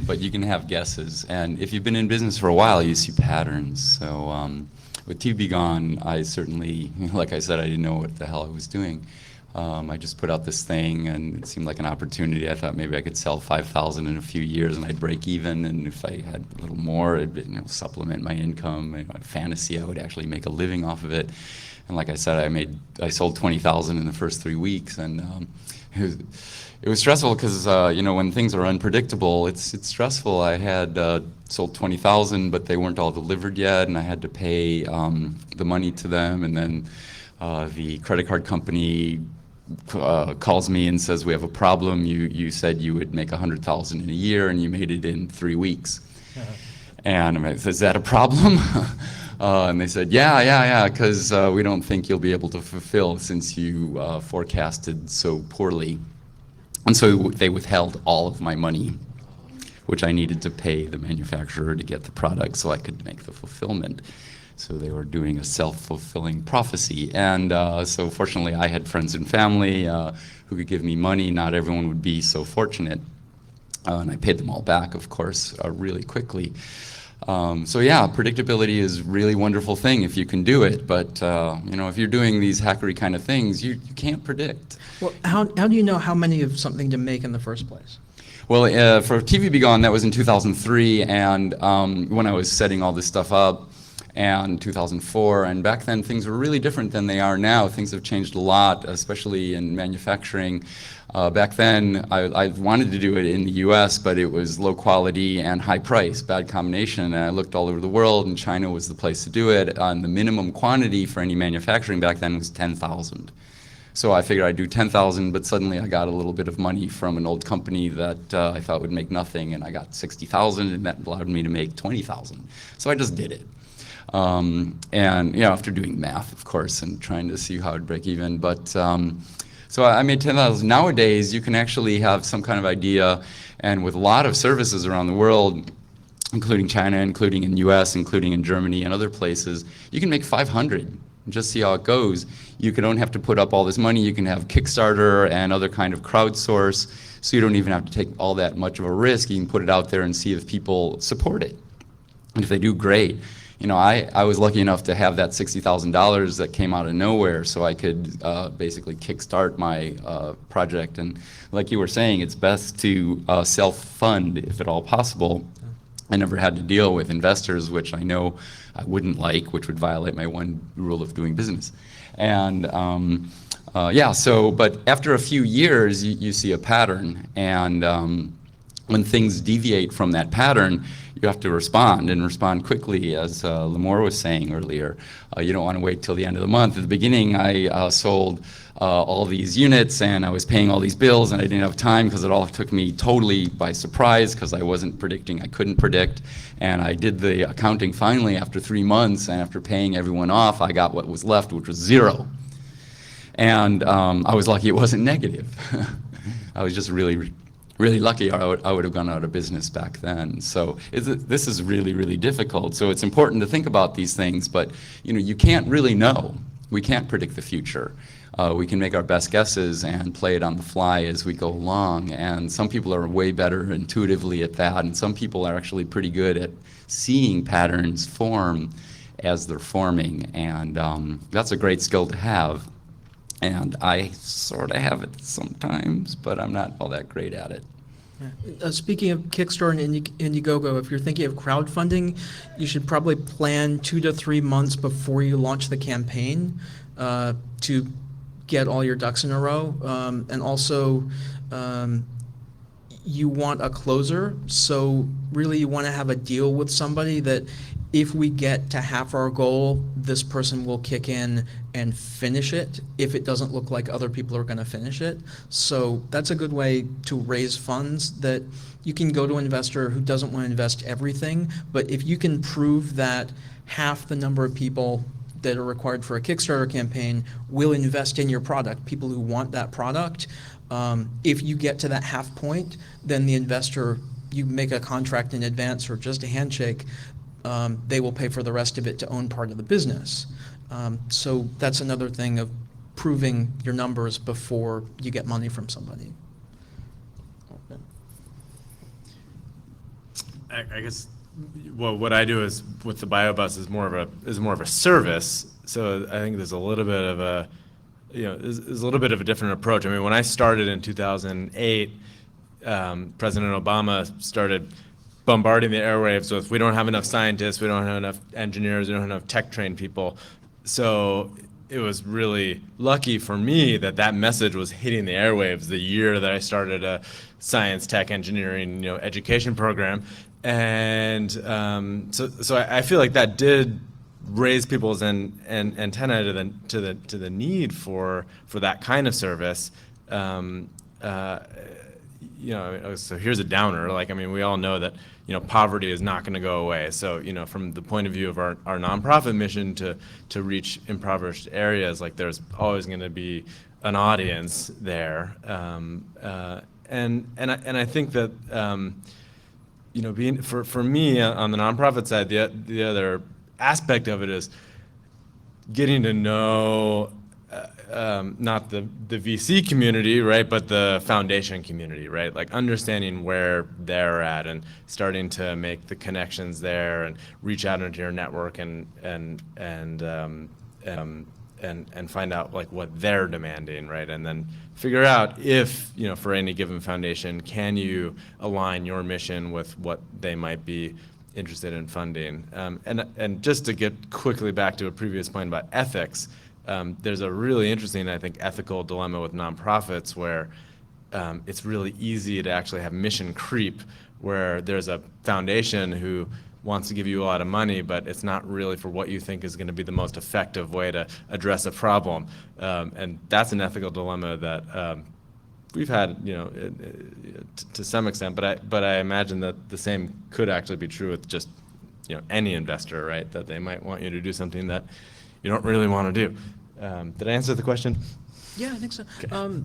But you can have guesses. And if you've been in business for a while, you see patterns. So with TV Gone, I certainly, like I said, I didn't know what the hell I was doing. I just put out this thing, and it seemed like an opportunity. I thought maybe I could sell 5,000 in a few years, and I'd break even. And if I had a little more, it'd supplement my income. Fantasy, I would actually make a living off of it. And like I said, I sold 20,000 in the first 3 weeks, and it was stressful because when things are unpredictable, it's stressful. I had sold 20,000, but they weren't all delivered yet, and I had to pay the money to them, and then the credit card company calls me and says, "We have a problem. You said you would make 100,000 in a year, and you made it in 3 weeks." And I'm like, "Is that a problem?" And they said, yeah, because we don't think you'll be able to fulfill since you forecasted so poorly. And so they withheld all of my money, which I needed to pay the manufacturer to get the product so I could make the fulfillment. So they were doing a self-fulfilling prophecy. And so fortunately, I had friends and family who could give me money. Not everyone would be so fortunate. And I paid them all back, of course, really quickly. So yeah, predictability is a really wonderful thing if you can do it. But if you're doing these hackery kind of things, you can't predict. Well, how do you know how many of something to make in the first place? Well, for TV Be Gone, that was in 2003, and when I was setting all this stuff up, and 2004, and back then things were really different than they are now. Things have changed a lot, especially in manufacturing. Back then, I wanted to do it in the US, but it was low quality and high price, bad combination. And I looked all over the world, and China was the place to do it. And the minimum quantity for any manufacturing back then was 10,000. So I figured I'd do 10,000, but suddenly I got a little bit of money from an old company that I thought would make nothing, and I got 60,000, and that allowed me to make 20,000. So I just did it. After doing math, of course, and trying to see how I'd break even. But so I made 10,000. Nowadays, you can actually have some kind of idea, and with a lot of services around the world, including China, including in US, including in Germany and other places, you can make 500 and just see how it goes. You don't have to put up all this money. You can have Kickstarter and other kind of crowdsource, so you don't even have to take all that much of a risk. You can put it out there and see if people support it. And if they do, great. I was lucky enough to have that $60,000 that came out of nowhere, so I could basically kickstart my project. And like you were saying, it's best to self-fund if at all possible. I never had to deal with investors, which I know I wouldn't like, which would violate my one rule of doing business. And but after a few years, you see a pattern, and when things deviate from that pattern, you have to respond, and respond quickly, as Lamore was saying earlier. You don't want to wait till the end of the month. At the beginning, I sold all these units, and I was paying all these bills, and I didn't have time because it all took me totally by surprise because I wasn't predicting. I couldn't predict. And I did the accounting finally after 3 months, and after paying everyone off, I got what was left, which was zero. And I was lucky it wasn't negative. I was just really lucky, or I would have gone out of business back then. So this is really, really difficult. So it's important to think about these things, but you can't really know. We can't predict the future. We can make our best guesses and play it on the fly as we go along. And some people are way better intuitively at that, and some people are actually pretty good at seeing patterns form as they're forming. And that's a great skill to have. And I sort of have it sometimes, but I'm not all that great at it. Speaking of Kickstarter and Indiegogo, if you're thinking of crowdfunding, you should probably plan 2 to 3 months before you launch the campaign to get all your ducks in a row. And also, you want a closer, so really you want to have a deal with somebody that if we get to half our goal, this person will kick in and finish it if it doesn't look like other people are going to finish it. So that's a good way to raise funds, that you can go to an investor who doesn't want to invest everything, but if you can prove that half the number of people that are required for a Kickstarter campaign will invest in your product, people who want that product, if you get to that half point, then the investor, you make a contract in advance or just a handshake, they will pay for the rest of it to own part of the business. So that's another thing of proving your numbers before you get money from somebody. I guess what I do is with the BioBus is more of a service. So I think there's a little bit of a there's a little bit of a different approach. I mean, when I started in 2008, President Obama started bombarding the airwaves with, we don't have enough scientists, we don't have enough engineers, we don't have enough tech-trained people. So it was really lucky for me that that message was hitting the airwaves the year that I started a science, tech, engineering, education program. And so I feel like that did raise people's antenna to the need for that kind of service. So here's a downer. Like, I mean, we all know that poverty is not going to go away. So from the point of view of our nonprofit mission to reach impoverished areas, like there's always going to be an audience there. And I think that being for me on the nonprofit side, the other aspect of it is getting to know not the VC community, right, but the foundation community, right? Like understanding where they're at and starting to make the connections there and reach out into your network and find out like what they're demanding, right? And then figure out if, for any given foundation, can you align your mission with what they might be interested in funding. And just to get quickly back to a previous point about ethics, there's a really interesting, I think, ethical dilemma with nonprofits where it's really easy to actually have mission creep, where there's a foundation who wants to give you a lot of money, but it's not really for what you think is going to be the most effective way to address a problem. And that's an ethical dilemma that we've had, to some extent, but I imagine that the same could actually be true with just, any investor, right? That they might want you to do something that you don't really want to do. Did I answer the question? Yeah, I think so. Okay.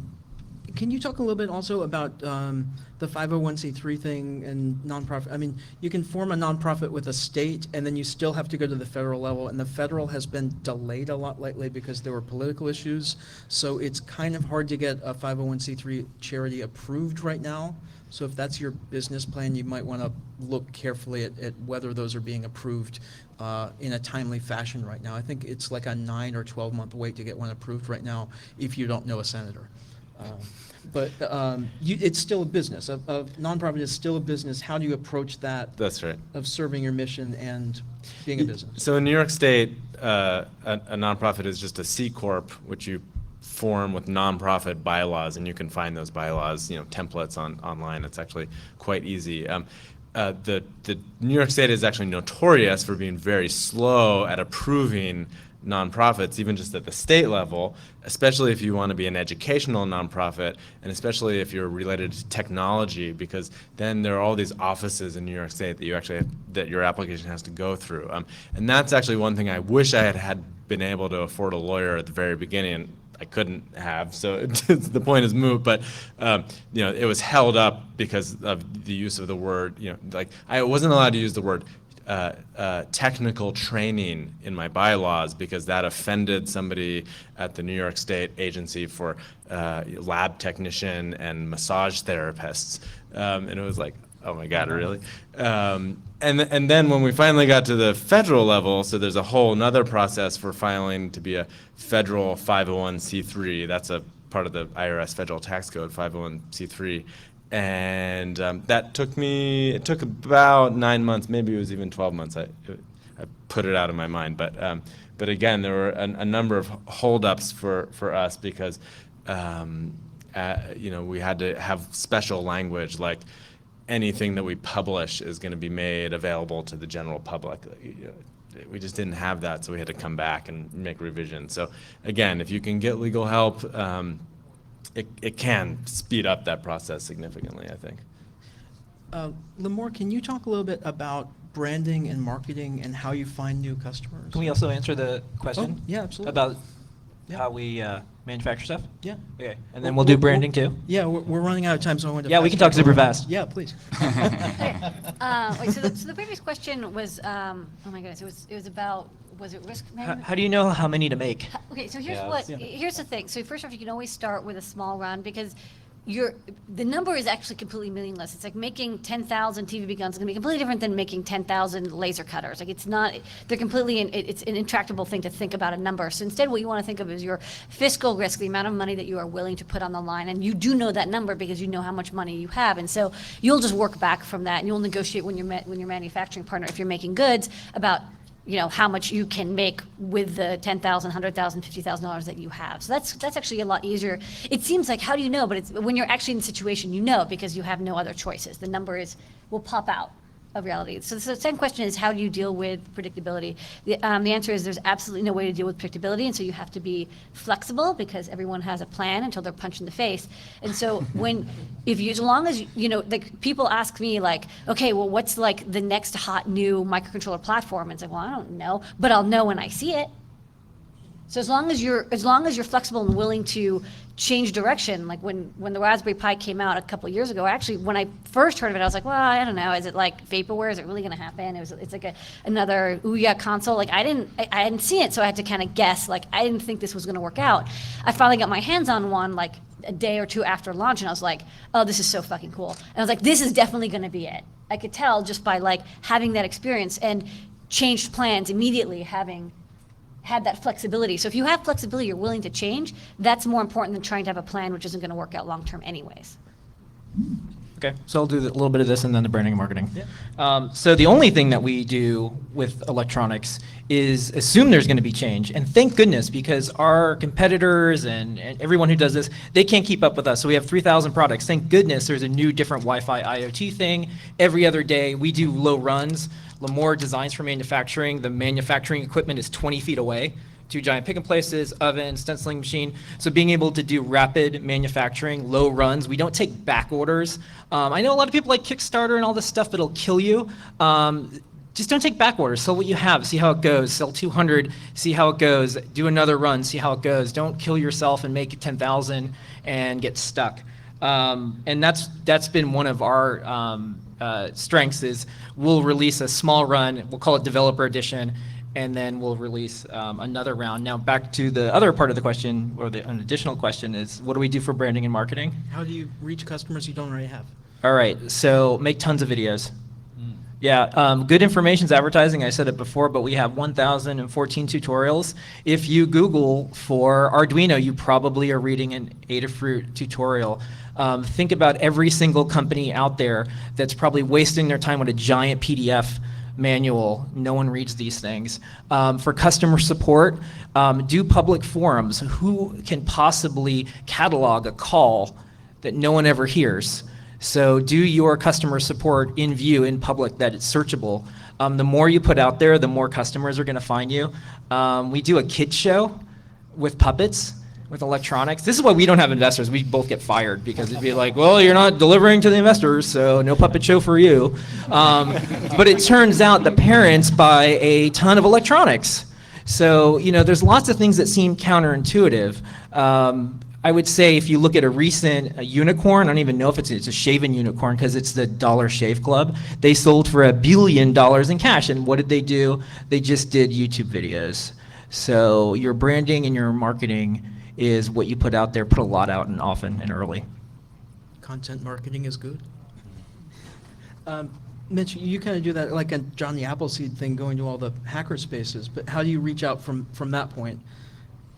Can you talk a little bit also about the 501c3 thing and nonprofit? I mean, you can form a nonprofit with a state, and then you still have to go to the federal level, and the federal has been delayed a lot lately because there were political issues. So it's kind of hard to get a 501c3 charity approved right now. So if that's your business plan, you might want to look carefully at whether those are being approved in a timely fashion right now. I think it's like a 9 or 12-month wait to get one approved right now if you don't know a senator. But it's still a business. A nonprofit is still a business. How do you approach that? That's right. Of serving your mission and being a business? So in New York State, a nonprofit is just a C Corp, which you form with nonprofit bylaws, and you can find those bylaws, templates online. It's actually quite easy. The New York State is actually notorious for being very slow at approving nonprofits, even just at the state level, especially if you want to be an educational nonprofit, and especially if you're related to technology, because then there are all these offices in New York State that your application has to go through. And that's actually one thing I wish I had been able to afford a lawyer at the very beginning. I couldn't have, so the point is moot. But it was held up because of the use of the word. I wasn't allowed to use the word technical training in my bylaws because that offended somebody at the New York State Agency for lab technician and massage therapists, and it was like, oh my God, really? And then when we finally got to the federal level, so there's a whole nother process for filing to be a federal 501c3. That's a part of the IRS federal tax code, 501c3. And that took about 9 months, maybe it was even 12 months. I put it out of my mind. But again, there were a number of holdups for us because, we had to have special language like, anything that we publish is going to be made available to the general public. We just didn't have that, so we had to come back and make revisions. So again, if you can get legal help, it can speed up that process significantly, I think. Limor, can you talk a little bit about branding and marketing and how you find new customers? Can we also answer the question? Oh, yeah, absolutely. About Yeah. how we manufacture stuff? Yeah. Okay, and then we'll do branding too? Yeah, we're running out of time, so I wanted to. Yeah, we can talk super fast. Yeah, please. Wait, so the previous question was, oh my goodness, it was about, was it risk management? How do you know how many to make? Okay, so Yeah, here's the thing. So first off, you can always start with a small run because the number is actually completely meaningless. It's like making 10,000 TVB guns is going to be completely different than making 10,000 laser cutters. Like it's not, they're completely, it's an intractable thing to think about a number. So instead what you want to think of is your fiscal risk, the amount of money that you are willing to put on the line. And you do know that number because you know how much money you have. And so you'll just work back from that and you'll negotiate when your manufacturing partner, if you're making goods, about how much you can make with the $10,000, $100,000, $50,000 that you have. So that's actually a lot easier. It seems like, how do you know? But it's when you're actually in the situation, you know, because you have no other choices. The number will pop out of reality. So the second question is, how do you deal with predictability? The answer is there's absolutely no way to deal with predictability, and so you have to be flexible because everyone has a plan until they're punched in the face. And so as long as like people ask me like, okay, well, what's like the next hot new microcontroller platform? And it's like, well, I don't know, but I'll know when I see it. So as long as you're flexible and willing to change direction, like when the Raspberry Pi came out a couple of years ago, actually when I first heard of it, I was like, well, I don't know, is it like vaporware? Is it really going to happen? It's like another Ouya console. Like I hadn't seen it, so I had to kind of guess. Like I didn't think this was going to work out. I finally got my hands on one like a day or two after launch, and I was like, oh, this is so fucking cool. And I was like, this is definitely going to be it. I could tell just by like having that experience and changed plans immediately, having had that flexibility. So if you have flexibility, you're willing to change, that's more important than trying to have a plan which isn't going to work out long term anyways. Okay, so I'll do a little bit of this and then the branding and marketing. Yeah. So the only thing that we do with electronics is assume there's going to be change. And thank goodness, because our competitors and everyone who does this, they can't keep up with us. So we have 3,000 products. Thank goodness there's a new different Wi-Fi IoT thing. Every other day we do low runs. Lemoore designs for manufacturing. The manufacturing equipment is 20 feet away. 2 giant pick and places, oven, stenciling machine. So being able to do rapid manufacturing, low runs. We don't take back orders. I know a lot of people like Kickstarter and all this stuff that'll kill you. Just don't take back orders. Sell what you have, see how it goes. Sell 200, see how it goes. Do another run, see how it goes. Don't kill yourself and make 10,000 and get stuck. And that's been one of our strengths is we'll release a small run, we'll call it developer edition, and then we'll release another round. Now back to the other part of the question, or an additional question is, what do we do for branding and marketing? How do you reach customers you don't already have? All right, so make tons of videos. Yeah, good information's advertising, I said it before, but we have 1,014 tutorials. If you Google for Arduino, you probably are reading an Adafruit tutorial. Think about every single company out there that's probably wasting their time with a giant PDF manual. No one reads these things. For customer support, do public forums. Who can possibly catalog a call that no one ever hears? So do your customer support in view, in public, that it's searchable. The more you put out there, the more customers are going to find you. We do a kids show with puppets, with electronics. This is why we don't have investors. We both get fired because it'd be like, well, you're not delivering to the investors, so no puppet show for you. But it turns out the parents buy a ton of electronics. So, there's lots of things that seem counterintuitive. I would say if you look at a recent unicorn, I don't even know if it's a shaven unicorn because it's the Dollar Shave Club. They sold for $1 billion in cash. And what did they do? They just did YouTube videos. So your branding and your marketing is what you put out there. Put a lot out and often and early. Content marketing is good. Mitch, you kind of do that like a John the Appleseed thing, going to all the hacker spaces. But how do you reach out from that point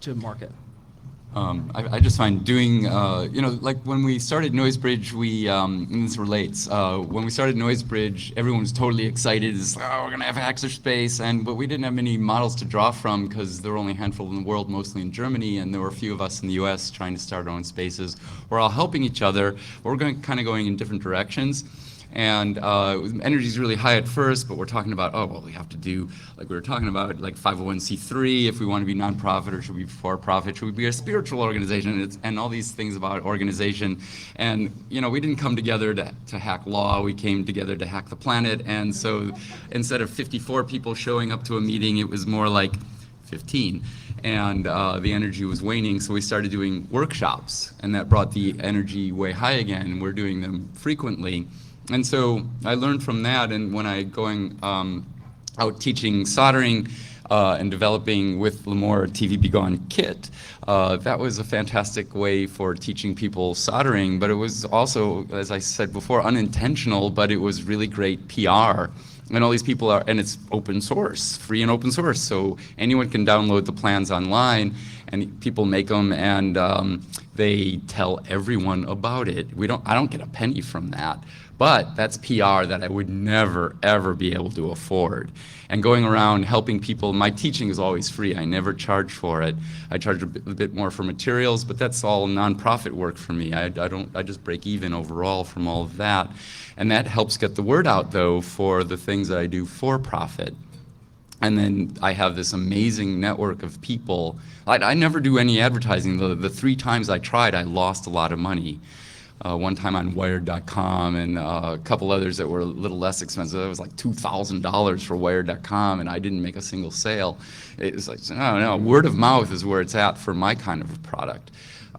to market? I just find doing, like when we started NoiseBridge, and this relates, when we started NoiseBridge, everyone was totally excited. It's like, oh, we're going to have a hackerspace, but we didn't have many models to draw from because there were only a handful in the world, mostly in Germany, and there were a few of us in the US trying to start our own spaces. We're all helping each other. We're kind of going in different directions. And energy is really high at first, but we're talking about, oh, well, we have to do, like we were talking about, like 501c3, if we want to be nonprofit, or should we be for-profit, should we be a spiritual organization, and all these things about organization. And, we didn't come together to hack law, we came together to hack the planet. And so instead of 54 people showing up to a meeting, it was more like 15. and the energy was waning, so we started doing workshops, and that brought the energy way high again, and we're doing them frequently. And so I learned from that, and when I going out teaching soldering and developing with Lemoore TV Be Gone kit, that was a fantastic way for teaching people soldering, but it was also, as I said before, unintentional, but it was really great PR. And all these people are, and it's open source, free and open source, so anyone can download the plans online, and people make them, and they tell everyone about it. I don't get a penny from that, but that's PR that I would never, ever be able to afford. And going around helping people, my teaching is always free. I never charge for it. I charge a bit more for materials, but that's all nonprofit work for me. I just break even overall from all of that. And that helps get the word out, though, for the things that I do for profit. And then I have this amazing network of people. I never do any advertising. The 3 times I tried, I lost a lot of money. One time on Wired.com, and a couple others that were a little less expensive. It was like $2,000 for Wired.com, and I didn't make a single sale. It was like, no, word of mouth is where it's at for my kind of a product.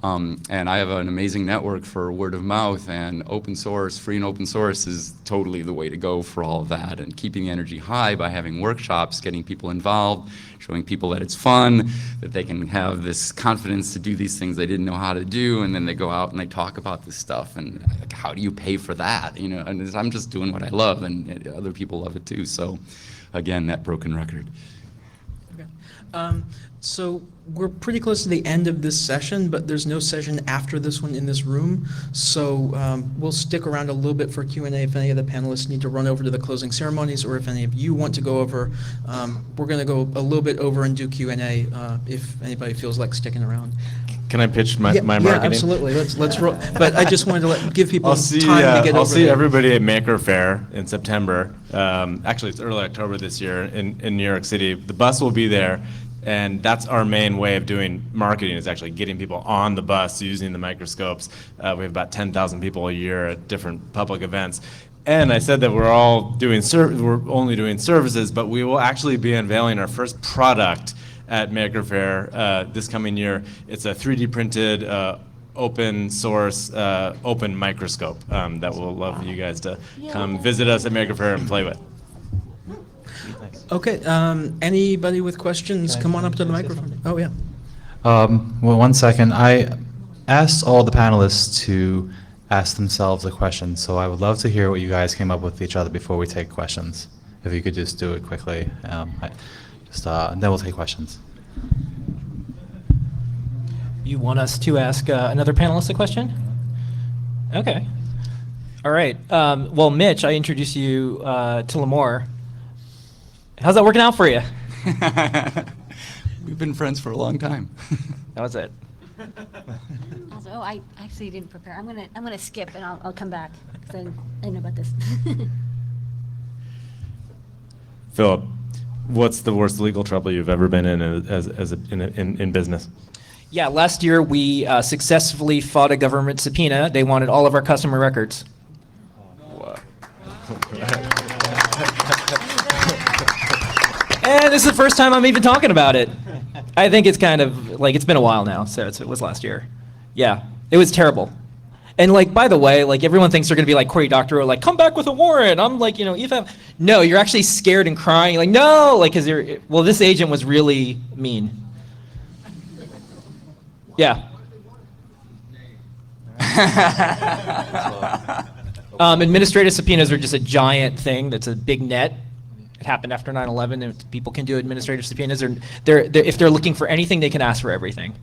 And I have an amazing network for word of mouth, and open source, free and open source is totally the way to go for all of that, and keeping the energy high by having workshops, getting people involved, showing people that it's fun, that they can have this confidence to do these things they didn't know how to do, and then they go out and they talk about this stuff, and like, how do you pay for that? You know, and I'm just doing what I love, and other people love it too. So again, that broken record. Okay. So we're pretty close to the end of this session, but there's no session after this one in this room. So we'll stick around a little bit for Q&A if any of the panelists need to run over to the closing ceremonies, or if any of you want to go over. We're going to go a little bit over and do Q&A if anybody feels like sticking around. Can I pitch my marketing? Yeah, absolutely. Let's roll. But I just wanted to give people I'll see, time to get over I'll see there. everybody at Maker Faire in September. Actually, it's early October this year in New York City. The bus will be there, and that's our main way of doing marketing, is actually getting people on the bus using the microscopes. We have about 10,000 people a year at different public events. And I said that we're only doing services, but we will actually be unveiling our first product at Maker Faire this coming year. It's a 3D printed open source open microscope that we'll love you guys to come visit us at Maker Faire and play with. Okay. Anybody with questions, come on up to the microphone. Oh, yeah. Well, 1 second. I asked all the panelists to ask themselves a question, so I would love to hear what you guys came up with each other before we take questions. If you could just do it quickly, and then we'll take questions. You want us to ask another panelist a question? Okay. All right. Well, Mitch, I introduced you to Lemoore. How's that working out for you? We've been friends for a long time. That was it. Also, I actually didn't prepare. I'm gonna skip and I'll come back because I know about this. Philip, what's the worst legal trouble you've ever been in in business? Yeah, last year we successfully fought a government subpoena. They wanted all of our customer records. And this is the first time I'm even talking about it. I think it's kind of like, it's been a while now, so it was last year. Yeah, it was terrible. And like, by the way, like everyone thinks they're gonna be like Cory Doctorow, like come back with a warrant. I'm like, no, you're actually scared and crying. You're like, no, like, cause this agent was really mean. Yeah. Administrative subpoenas are just a giant thing. That's a big net. It happened after 9/11, and people can do administrative subpoenas. If they're looking for anything, they can ask for everything.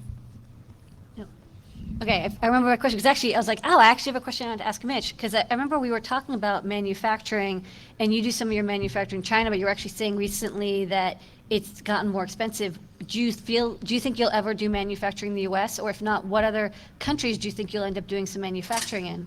Okay, I remember my question, because actually I was like, I actually have a question I wanted to ask Mitch, because I remember we were talking about manufacturing, and you do some of your manufacturing in China, but you're actually saying recently that it's gotten more expensive. Do you think you'll ever do manufacturing in the U.S., or if not, what other countries do you think you'll end up doing some manufacturing in?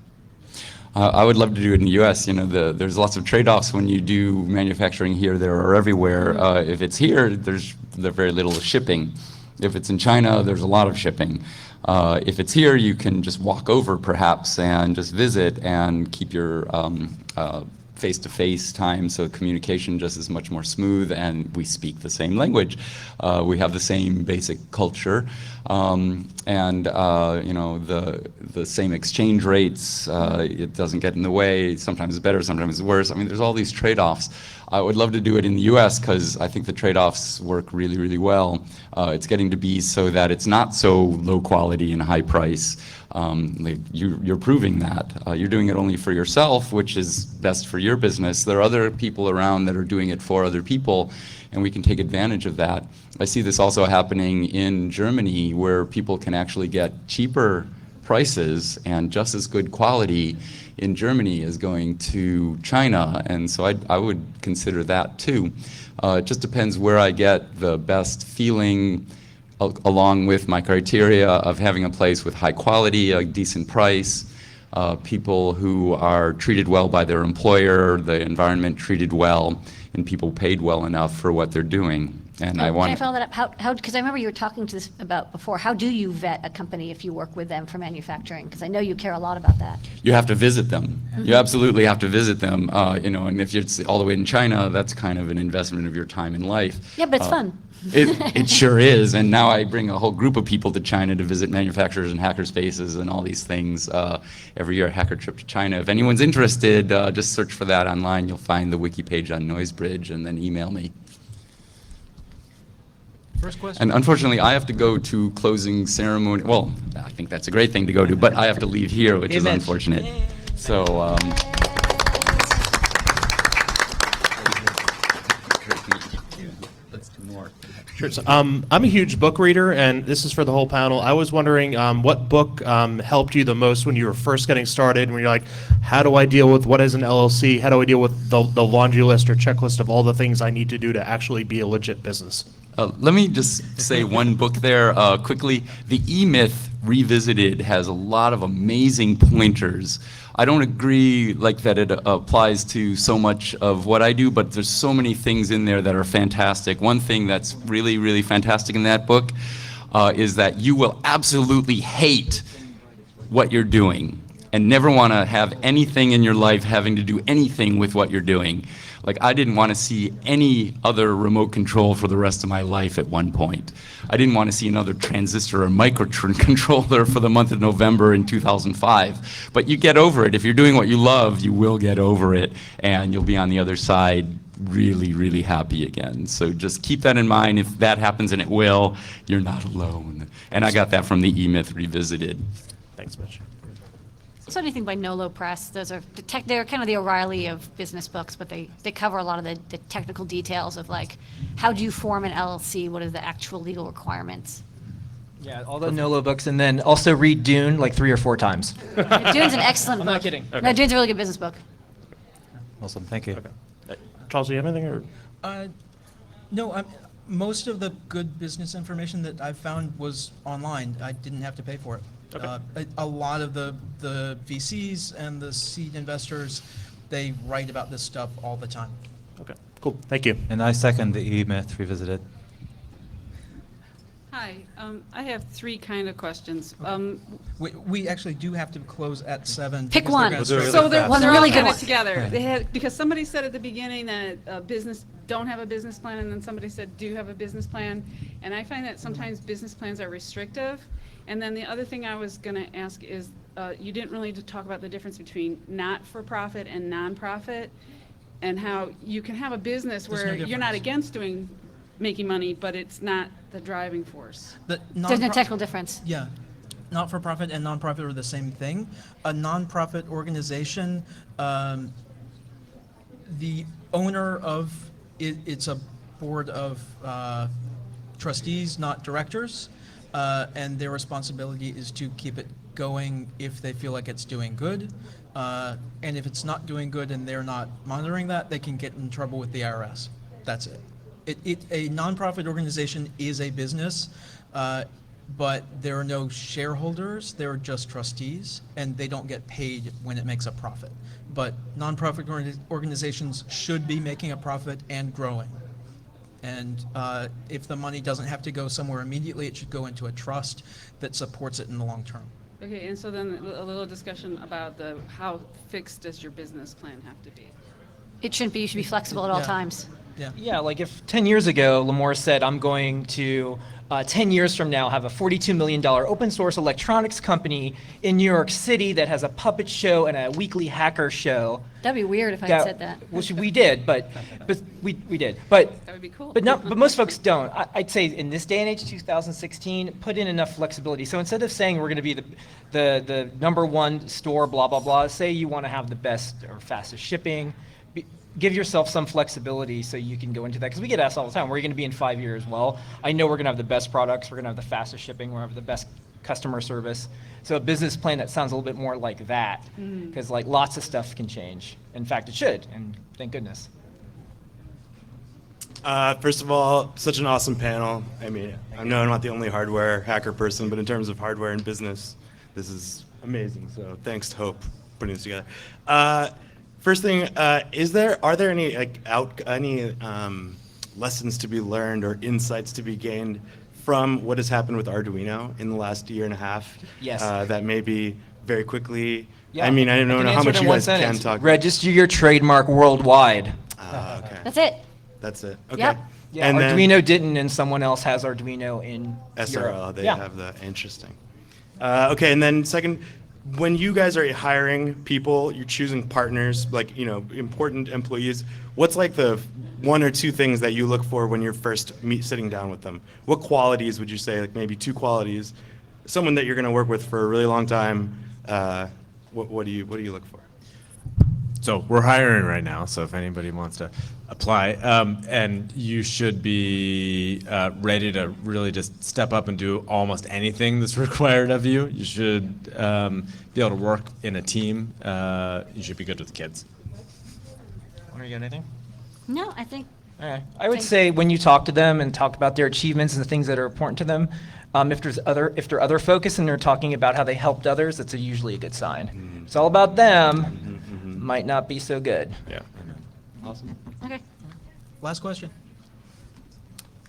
I would love to do it in the U.S. There's lots of trade-offs when you do manufacturing here, there, or everywhere. If it's here, there's very little shipping. If it's in China, there's a lot of shipping. If it's here, you can just walk over, perhaps, and just visit and keep your face-to-face time, so communication just is much more smooth, and we speak the same language. We have the same basic culture, and you know, the same exchange rates. It doesn't get in the way. Sometimes it's better, sometimes it's worse. I mean, there's all these trade-offs. I would love to do it in the U.S. because I think the trade-offs work really, really well. It's getting to be so that it's not so low quality and high price. You're proving that. You're doing it only for yourself, which is best for your business. There are other people around that are doing it for other people, and we can take advantage of that. I see this also happening in Germany, where people can actually get cheaper prices and just as good quality in Germany as going to China, and so I would consider that too. It just depends where I get the best feeling, along with my criteria of having a place with high quality, a decent price, people who are treated well by their employer, the environment treated well, and people paid well enough for what they're doing. And I want Can I follow that up? How, because I remember you were talking to this about before, how do you vet a company if you work with them for manufacturing? Because I know you care a lot about that. You have to visit them. You absolutely have to visit them. You know, and if it's all the way in China, that's kind of an investment of your time and life. Yeah, but it's fun. It sure is, and now I bring a whole group of people to China to visit manufacturers and hacker spaces and all these things every year. Hacker trip to China. If anyone's interested, just search for that online. You'll find the wiki page on NoiseBridge, and then email me. First question. And unfortunately, I have to go to closing ceremony. Well, I think that's a great thing to go to, but I have to leave here, which is unfortunate. So. Let's do more. Sure. So, I'm a huge book reader, and this is for the whole panel. I was wondering what book helped you the most when you were first getting started, when you're like, how do I deal with what is an LLC? How do I deal with the laundry list or checklist of all the things I need to do to actually be a legit business? Let me just say one book there quickly. The E-Myth Revisited has a lot of amazing pointers. I don't agree like that it applies to so much of what I do, but there's so many things in there that are fantastic. One thing that's really, really fantastic in that book is that you will absolutely hate what you're doing and never want to have anything in your life having to do anything with what you're doing. Like, I didn't want to see any other remote control for the rest of my life at one point. I didn't want to see another transistor or microcontroller for the month of November in 2005. But you get over it. If you're doing what you love, you will get over it, and you'll be on the other side really, really happy again. So just keep that in mind. If that happens, and it will, you're not alone. And I got that from the E-Myth Revisited. Thanks, Mitch. So anything by Nolo Press, those are they're kind of the O'Reilly of business books, but they cover a lot of the technical details of like, how do you form an LLC? What are the actual legal requirements? Yeah, all the Nolo books, and then also read Dune like 3 or 4 times. Dune's an excellent book. I'm not kidding. No, Dune's a really good business book. Awesome, thank you. Charles, do you have anything? Or? No, most of the good business information that I've found was online. I didn't have to pay for it. Okay. A lot of the VCs and the seed investors, they write about this stuff all the time. Okay, cool. Thank you. And I second the E-Myth Revisited. Hi, I have 3 kind of questions. We actually do have to close at 7. Pick because one. they're gonna So start- So they're One they're really all good kind one. of together. They had, because somebody said at the beginning that business don't have a business plan, and then somebody said do have a business plan. And I find that sometimes business plans are restrictive. And then the other thing I was going to ask is, you didn't really talk about the difference between not-for-profit and nonprofit, and how you can have a business There's no where you're not difference. against making money, but it's not the driving force. The There's no nonpro- technical difference. Yeah, not-for-profit and nonprofit are the same thing. A nonprofit organization, the owner of it, it's a board of trustees, not directors, and their responsibility is to keep it going if they feel like it's doing good. And if it's not doing good and they're not monitoring that, they can get in trouble with the IRS. That's it. A nonprofit organization is a business, but there are no shareholders, there are just trustees, and they don't get paid when it makes a profit. But nonprofit organizations should be making a profit and growing. And if the money doesn't have to go somewhere immediately, it should go into a trust that supports it in the long term. Okay, and so then a little discussion about how fixed does your business plan have to be? it shouldn't be, you should be flexible at all Yeah. times. Yeah, like if 10 years ago, Lamore said, I'm going to, 10 years from now, have a $42 million open source electronics company in New York City that has a puppet show and a weekly hacker show. That'd be weird if I had said that. Which we did, but we did. But That would be cool. But most folks don't. I'd say in this day and age, 2016, put in enough flexibility. So instead of saying we're going to be the number one store, blah blah blah, say you want to have the best or fastest shipping. Give yourself some flexibility so you can go into that, because we get asked all the time, where are you going to be in 5 years? Well, I know we're going to have the best products, we're going to have the fastest shipping, we're going to have the best customer service. So a business plan that sounds a little bit more like that, because like lots of stuff can change. In fact, it should, and thank goodness. First of all, such an awesome panel. I mean, I know I'm not the only hardware hacker person, but in terms of hardware and business, this is amazing. So thanks to Hope for putting this together. First thing, are there any lessons to be learned or insights to be gained from what has happened with Arduino in the last year and a half? Yes. That maybe very quickly. Yeah. I mean, I don't can know how answer much it in you one guys can sentence. talk. Register your trademark worldwide. Okay. That's it. That's it. Okay. Yep. Yeah, And then- Arduino didn't, and someone else has Arduino in SRL, Europe. they Yeah. have the, interesting. Okay, and then second, when you guys are hiring people, you're choosing partners, like, important employees, what's like the one or two things that you look for when you're first sitting down with them? What qualities would you say, like maybe two qualities? Someone that you're gonna work with for a really long time, what do you look for? So we're hiring right now, so if anybody wants to apply, and you should be ready to really just step up and do almost anything that's required of you. You should be able to work in a team. You should be good with kids. Want to get anything? No, I think, All right. I would Thank- say when you talk to them and talk about their achievements and the things that are important to them, if they're other focused and they're talking about how they helped others, that's usually a good sign. It's all about them, might not be so good. Yeah. Awesome. okay. Last question.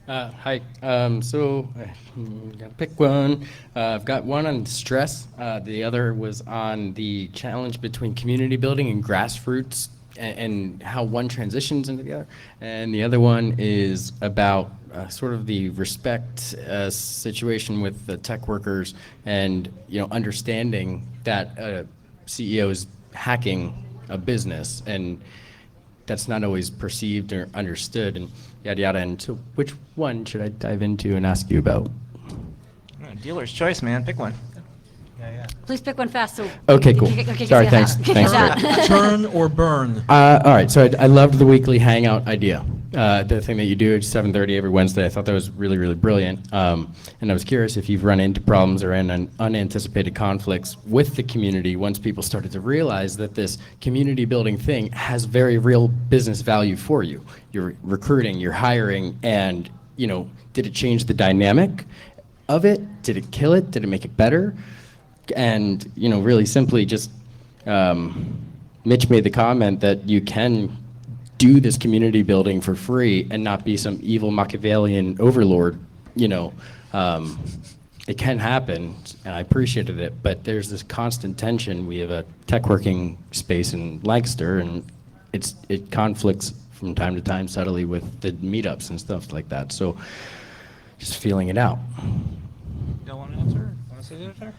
Hi. So gotta pick one. I've got one on stress. The other was on the challenge between community building and grassroots, and how one transitions into the other. And the other one is about sort of the respect situation with the tech workers, and understanding that CEO is hacking a business, and that's not always perceived or understood, and yada yada. And so, which one should I dive into and ask you about? Dealer's choice, man. Pick one. Please pick one fast, so. Okay, cool. Okay, Sorry, get thanks. out. Get Thanks, out. Greg. Turn or burn? All right, so I loved the weekly hangout idea. The thing that you do at 7:30 every Wednesday, I thought that was really, really brilliant. And I was curious if you've run into problems or unanticipated conflicts with the community once people started to realize that this community building thing has very real business value for you. You're recruiting, you're hiring, and did it change the dynamic of it? Did it kill it? Did it make it better? And really simply, just Mitch made the comment that you can do this community building for free and not be some evil Machiavellian overlord. It can happen, and I appreciated it, but there's this constant tension. We have a tech working space in Lancaster, and it conflicts from time to time subtly with the meetups and stuff like that. So just feeling it out. Don't want to answer? Want to say the answer?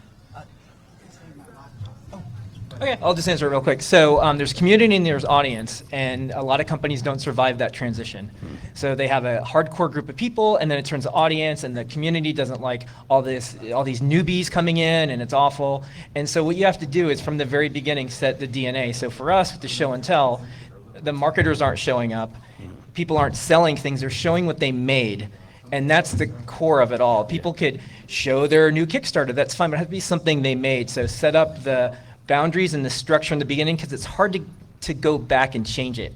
Okay, I'll just answer it real quick. So there's community and there's audience, and a lot of companies don't survive that transition. So they have a hardcore group of people, and then it turns to audience, and the community doesn't like all these newbies coming in, and it's awful. And so what you have to do is from the very beginning set the DNA. So for us with the show and tell, the marketers aren't showing up, people aren't selling things, they're showing what they made. And that's the core of it all. People could show their new Kickstarter, that's fine, but it has to be something they made. So set up the boundaries and the structure in the beginning, because it's hard to go back and change it.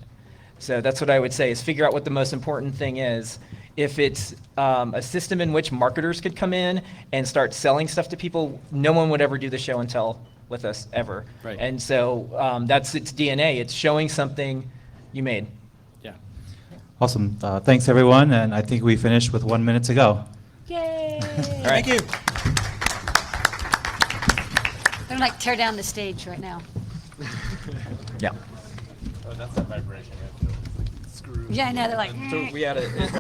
So that's what I would say, is figure out what the most important thing is. If it's a system in which marketers could come in and start selling stuff to people, no one would ever do the show and tell with us, ever. Right. And so that's its DNA. It's showing something you made. Yeah. Awesome. Thanks, everyone, and I think we finished with 1 minute to go. Yay. All right. Thank you. They're like tear down the stage right now. Yeah. Oh, that's that vibration. Yeah, I know, they're like. So we had a